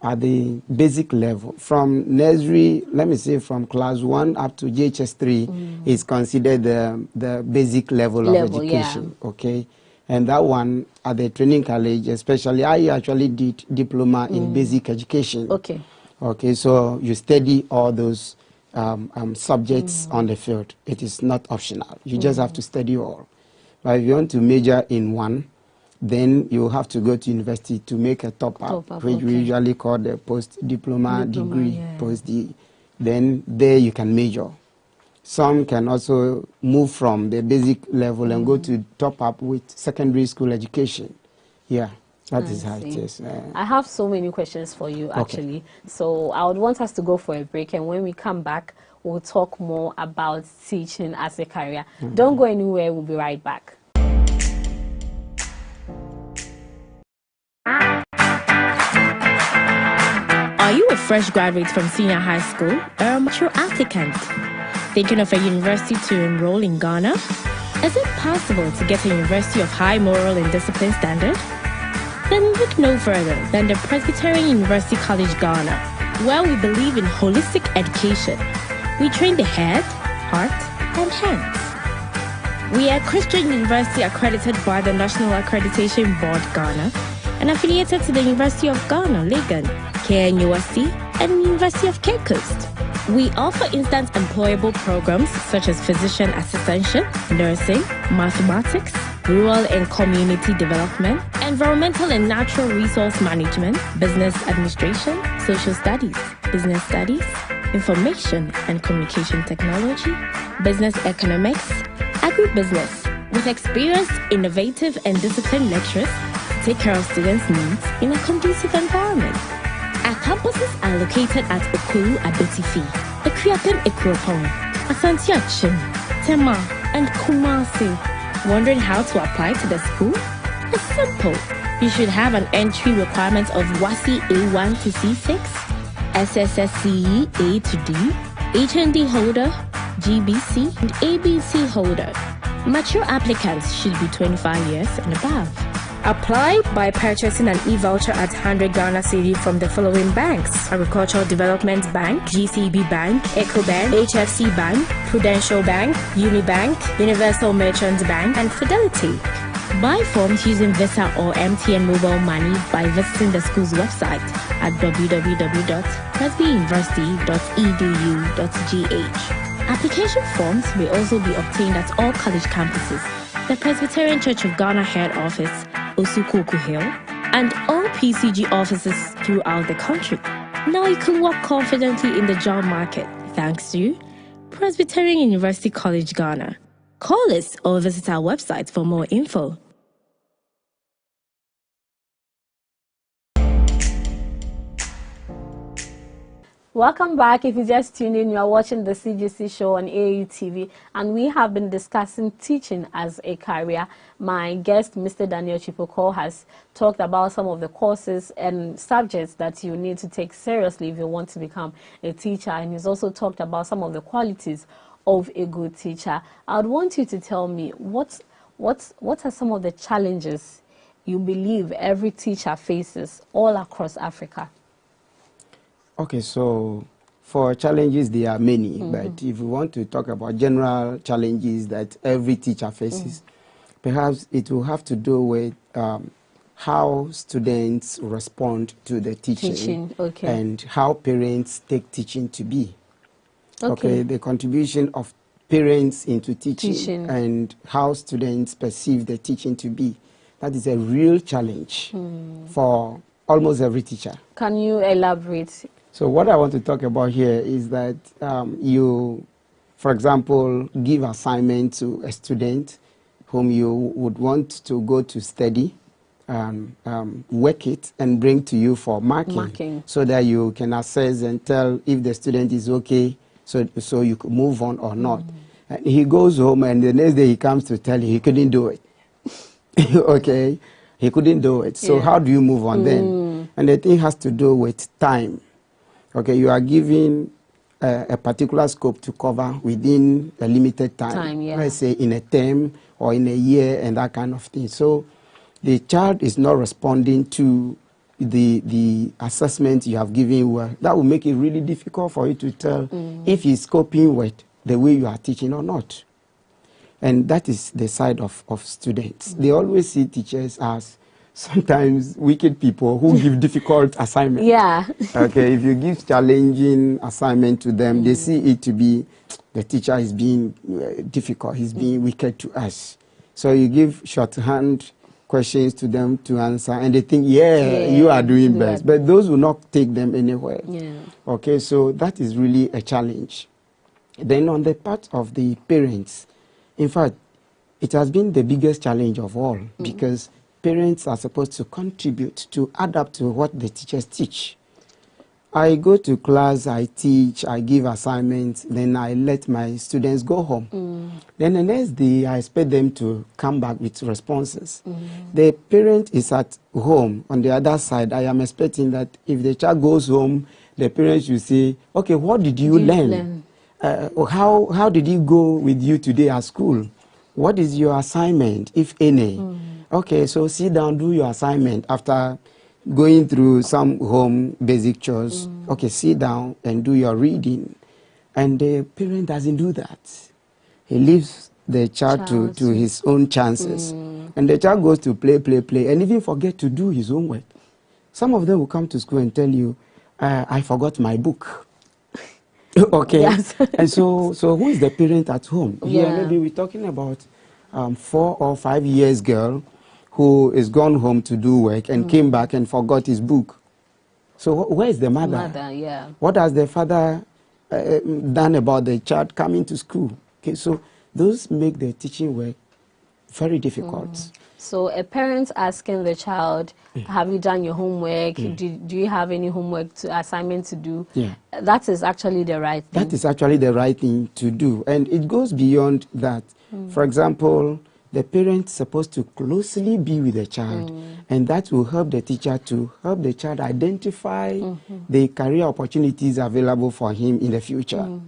at the basic level, from nursery, let me say from class 1 up to JHS 3 is considered the basic level of education. Okay. And that one, at the training college, especially, I actually did diploma in basic education. Okay, so you study all those subjects on the field. It is not optional. You just have to study all. But if you want to major in one, then you have to go to university to make a top-up, which we usually call the post-diploma degree, post-D. Then there you can major. Some can also move from the basic level and go to top up with secondary school education. Yeah, that is how it is. I have so many questions for you, actually. So I would want us to go for a break, and when we come back, we'll talk more about teaching as a career. Don't go anywhere, we'll be right back. Are you a fresh graduate from senior high school or a mature applicant? Thinking of a university to enroll in Ghana? Is it possible to get a university of high moral and discipline standard? Then look no further than the Presbyterian University College Ghana, where we believe in holistic education. We train the head, heart, and hands. We are a Christian university accredited by the National Accreditation Board Ghana and affiliated to the University of Ghana, Legon, KNUST, and University of Cape Coast. We offer instant employable programs such as physician assistantship, nursing, mathematics, rural and community development, environmental and natural resource management, business administration, social studies, business studies, information and communication technology, business economics, agribusiness, with experienced, innovative and disciplined lecturers to take care of students' needs in a conducive environment. Our campuses are located at Okuru Abetifi, Ekuapem Ekuropong, Asante Achin, Tema, and Kumasi. Wondering how to apply to the school? It's simple. You should have an entry requirement of WASI A1 to C6, SSSCE A to D, HND holder, GBC, and ABC holder. Mature applicants should be 25 years and above. Apply by purchasing an e-voucher at 100 Ghana Cedi from the following banks: Agricultural Development Bank, GCB Bank, EcoBank, HFC Bank, Prudential Bank, Unibank, Universal Merchant Bank, and Fidelity. Buy forms using Visa or MTN mobile money by visiting the school's website at www.presbyuniversity.edu.gh. Application forms may also be obtained at all college campuses, the Presbyterian Church of Ghana head office, Osukoku Hill, and all PCG offices throughout the country. Now you can walk confidently in the job market thanks to Presbyterian University College Ghana. Call us or visit our website for more info. Welcome back. If you just tuned in, you are watching the CGC show on AAU TV, and we have been discussing teaching as a career. My guest, Mr. Daniel Chipoko, has talked about some of the courses and subjects that you need to take seriously if you want to become a teacher, and he's also talked about some of the qualities of a good teacher. I would want you to tell me what are some of the challenges you believe every teacher faces all across Africa? Okay, so for challenges, there are many, but if we want to talk about general challenges that every teacher faces, perhaps it will have to do with how students respond to the teaching, and how parents take teaching to be. Okay, the contribution of parents into teaching and how students perceive the teaching to be. That is a real challenge for almost every teacher. Can you elaborate? So what I want to talk about here is that you, for example, give assignment to a student whom you would want to go to study, work it and bring to you for marking, so that you can assess and tell if the student is okay, so you could move on or not. And he goes home and the next day he comes to tell you he couldn't do it. Okay, he couldn't do it. So how do you move on then? And the thing has to do with time. Okay, you are given a particular scope to cover within a limited time. Let's say in a term or in a year and that kind of thing. So the child is not responding to the assessment you have given well. That will make it really difficult for you to tell if he's coping with the way you are teaching or not. And that is the side of students. They always see teachers as sometimes wicked people who give difficult assignments. Okay, if you give challenging assignment to them, they see it to be the teacher is being difficult, he's being wicked to us. So you give shorthand questions to them to answer, and they think, you are doing best. But those will not take them anywhere. Okay, so that is really a challenge. Then on the part of the parents, in fact, it has been the biggest challenge of all, because parents are supposed to contribute, to adapt to what the teachers teach. I go to class, I teach, I give assignments, then I let my students go home. Then the next day, I expect them to come back with responses. The parent is at home. On the other side, I am expecting that if the child goes home, the parents should say, okay, what did you learn? How did it go with you today at school? What is your assignment, if any? Okay, so sit down, do your assignment after going through some home basic chores. Okay, sit down and do your reading. And the parent doesn't do that. He leaves the child to his own chances. And the child goes to play, and even forget to do his own work. Some of them will come to school and tell you, I forgot my book. Okay, and so who is the parent at home? Maybe we're talking about 4 or 5 years girl who is gone home to do work and came back and forgot his book. So where is the mother? What has the father done about the child coming to school? Okay, so those make the teaching work very difficult. So a parent asking the child, have you done your homework? Do you have any homework assignment to do? That is actually the right thing. That is actually the right thing to do. And it goes beyond that. For example, the parent is supposed to closely be with the child, and that will help the teacher to help the child identify the career opportunities available for him in the future.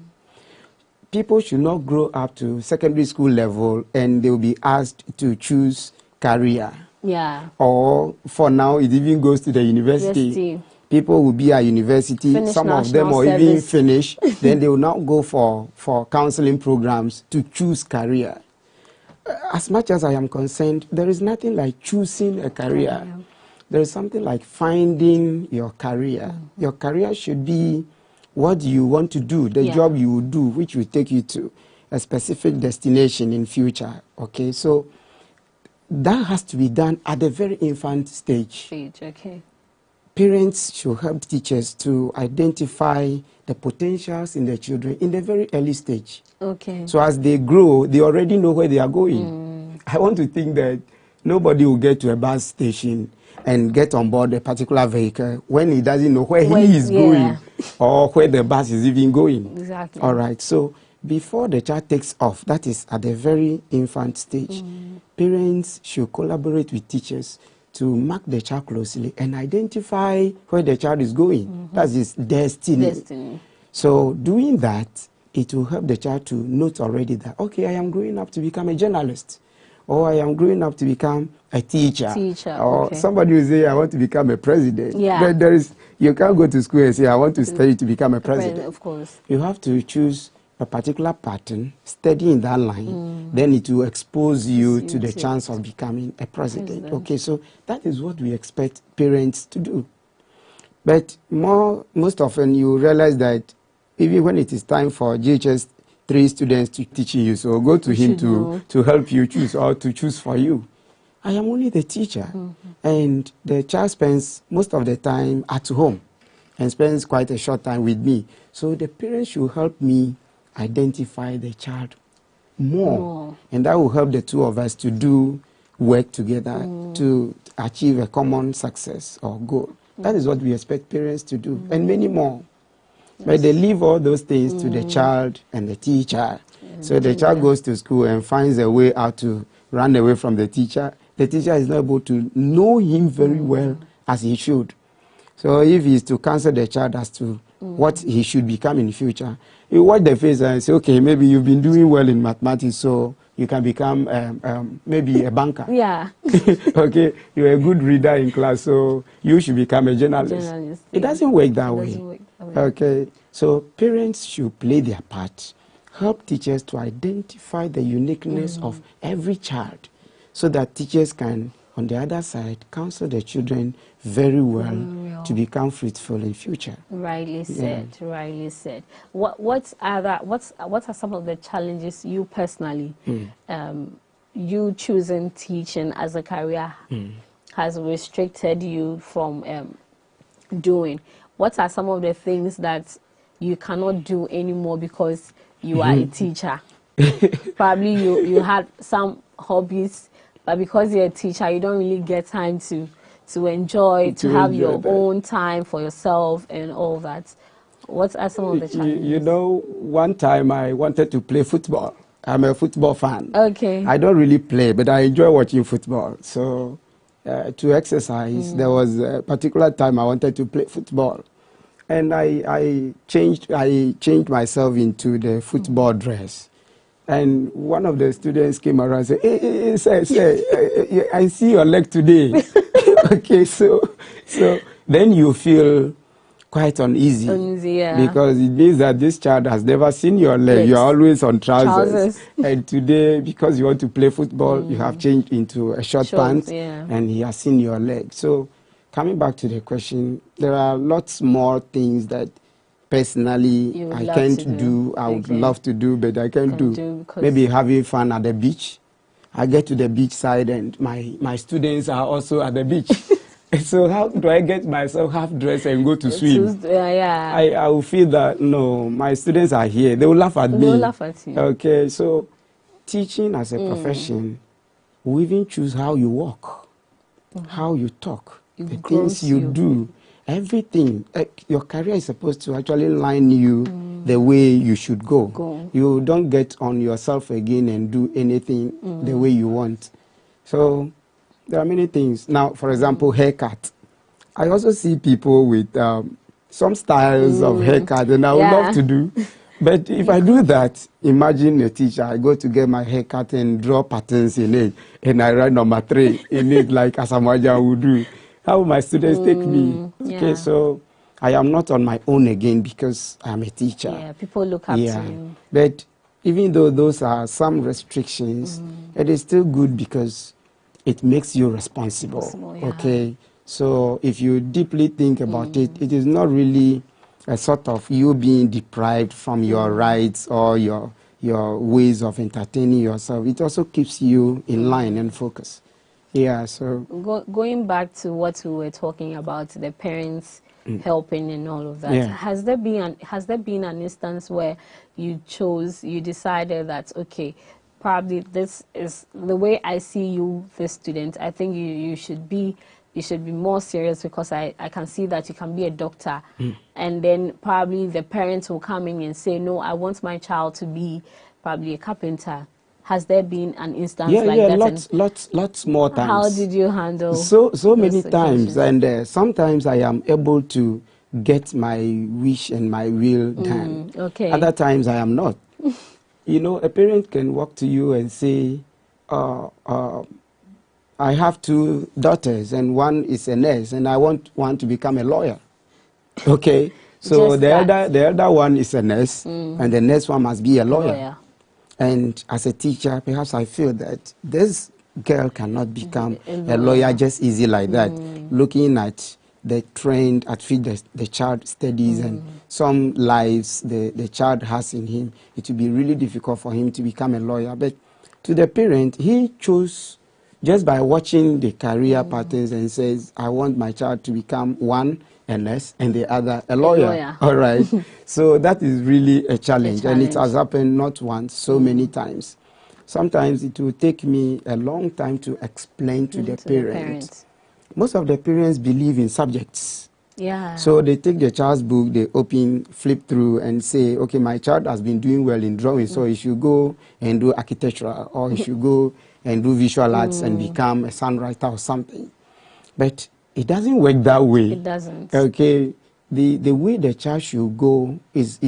People should not grow up to secondary school level and they will be asked to choose career. Or for now, it even goes to the university. People will be at university, some of them will even finish, then they will now go for counseling programs to choose career. As much as I am concerned, there is nothing like choosing a career. There is something like finding your career. Your career should be what you want to do, the job you will do, which will take you to a specific destination in future. Okay, so that has to be done at the very infant stage. Parents should help teachers to identify the potentials in their children in the very early stage. So as they grow, they already know where they are going. I want to think that nobody will get to a bus station and get on board a particular vehicle when he doesn't know where he is going or where the bus is even going. Exactly. All right. So before the child takes off, that is at the very infant stage, parents should collaborate with teachers to mark the child closely and identify where the child is going. That's his destiny. So doing that, it will help the child to note already that, okay, I am growing up to become a journalist, or I am growing up to become a teacher. Or somebody will say, I want to become a president. But you can't go to school and say, I want to study to become a president. Of course. You have to choose a particular pattern, study in that line, then it will expose you to the chance of becoming a president. Okay, so that is what we expect parents to do. But most often you realize that even when it is time for GHS 3 students to teach you, so go to him to help you choose or to choose for you. I am only the teacher, and the child spends most of the time at home and spends quite a short time with me. So the parents should help me identify the child more, and that will help the two of us to do work together to achieve a common success or goal. That is what we expect parents to do, and many more. But they leave all those things to the child and the teacher. So the child goes to school and finds a way out to run away from the teacher. The teacher is not able to know him very well as he should. So if he is to counsel the child as to what he should become in the future, you watch the face and say, okay, maybe you've been doing well in mathematics, so you can become maybe a banker. Okay, you're a good reader in class, so you should become a journalist. It doesn't work that way. Okay, so parents should play their part, help teachers to identify the uniqueness of every child, so that teachers can, on the other side, counsel the children very well to become fruitful in future. Rightly said, rightly said. What are some of the challenges you personally, you choosing teaching as a career has restricted you from doing? What are some of the things that you cannot do anymore because you are a teacher? Probably you had some hobbies, but because you're a teacher, you don't really get time to enjoy, to have your own time for yourself and all that. What are some of the challenges? You know, one time I wanted to play football. I'm a football fan. Okay. I don't really play, but I enjoy watching football. So to exercise, there was a particular time I wanted to play football. And I changed myself into the football dress. And one of the students came around and said, hey, sir, I see your leg today. Okay, so then you feel quite uneasy. Because it means that this child has never seen your leg. You're always on trousers. And today, because you want to play football, you have changed into a short pants, and he has seen your leg. So coming back to the question, there are lots more things that personally I can't do. I would love to do, but I can't do. Maybe having fun at the beach. I get to the beach side and my students are also at the beach. So how do I get myself half dressed and go to swim? I will feel that, no, my students are here. They will laugh at me. They will laugh at you. Okay, so teaching as a profession, we even choose how you walk, how you talk, the things you do. Everything, your career is supposed to actually line you the way you should go. You don't get on yourself again and do anything the way you want. So there are many things. Now, for example, haircut. I also see people with some styles of haircut, and I would love to do. But if I do that, imagine a teacher, I go to get my haircut and draw patterns in it, and I write number 3 in it like Asamaja would do. How will my students take me? Okay, so I am not on my own again because I'm a teacher. Yeah, people look up to you. But even though those are some restrictions, it is still good because it makes you responsible. Okay, so if you deeply think about it, it is not really a sort of you being deprived from your rights or your ways of entertaining yourself. It also keeps you in line and focused. Yeah, so going back to what we were talking about, the parents helping and all of that. Has there been an instance where you decided that, okay, probably this is the way I see you, this student. I think you should be more serious, because I can see that you can be a doctor. And then probably the parents will come in and say, no, I want my child to be probably a carpenter. Has there been an instance like that? Lots more times. How did you handle so many occasions? times? And sometimes I am able to get my wish and my will done. Okay. Other times I am not. You know, a parent can walk to you and say, I have 2 daughters and one is a nurse and I want one to become a lawyer. Okay, so the elder one is a nurse and the next one must be a lawyer. And as a teacher, perhaps I feel that this girl cannot become a lawyer just easy like that. Looking at the trend at which the child studies and some lives the child has in him, it will be really difficult for him to become a lawyer. But to the parent, he chose just by watching the career patterns and says, I want my child to become one a nurse and the other a lawyer. All right. So that is really a challenge. And it has happened not once, so many times. Sometimes it will take me a long time to explain to the parents. Most of the parents believe in subjects. Yeah. So they take the child's book, they open, flip through and say, okay, my child has been doing well in drawing, so he should go and do architecture, or he should go and do visual arts and become a songwriter or something. But it doesn't work that way. It doesn't. Okay. The way the child should go is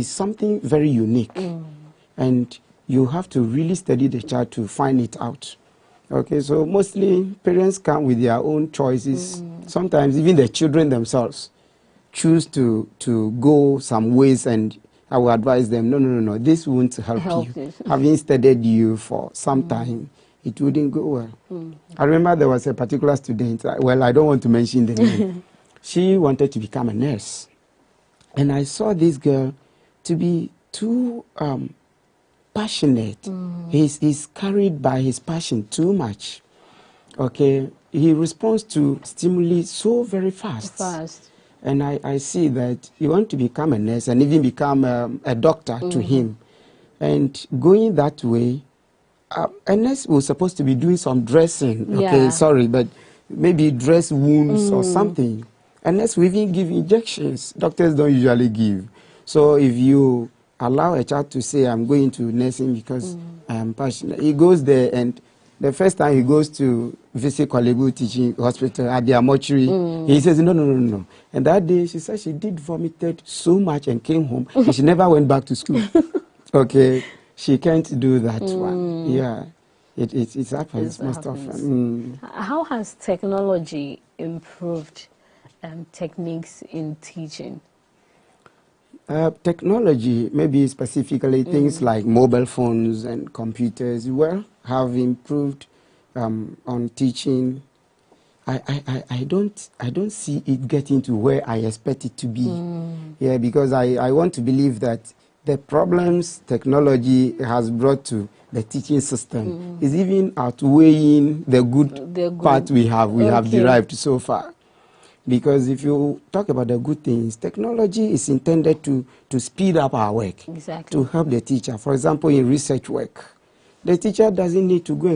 something very unique. And you have to really study the child to find it out. Okay, so mostly parents come with their own choices. Sometimes even the children themselves choose to go some ways, and I will advise them, no, this won't help you. Having studied you for some time, it wouldn't go well. I remember there was a particular student, well, I don't want to mention the name. She wanted to become a nurse. And I saw this girl to be too passionate. He's carried by his passion too much. Okay, he responds to stimuli so very fast. And I see that he wants to become a nurse and even become a doctor to him. And going that way, a nurse was supposed to be doing some dressing. Okay, sorry, but maybe dress wounds or something. A nurse will even give injections. Doctors don't usually give. So if you allow a child to say, I'm going to nursing because I am passionate, he goes there, and the first time he goes to visit Kolebu Teaching Hospital at their mortuary, he says, no. And that day, she said she did vomited so much and came home, and she never went back to school. Okay, she can't do that one. Yeah, it happens most often. How has technology improved techniques in teaching? Technology, maybe specifically things like mobile phones and computers, have improved on teaching. I don't see it getting to where I expect it to be. Yeah, because I want to believe that the problems technology has brought to the teaching system is even outweighing the good part we have derived so far. Because if you talk about the good things, technology is intended to speed up our work, to help the teacher. For example, in research work, the teacher doesn't need to go and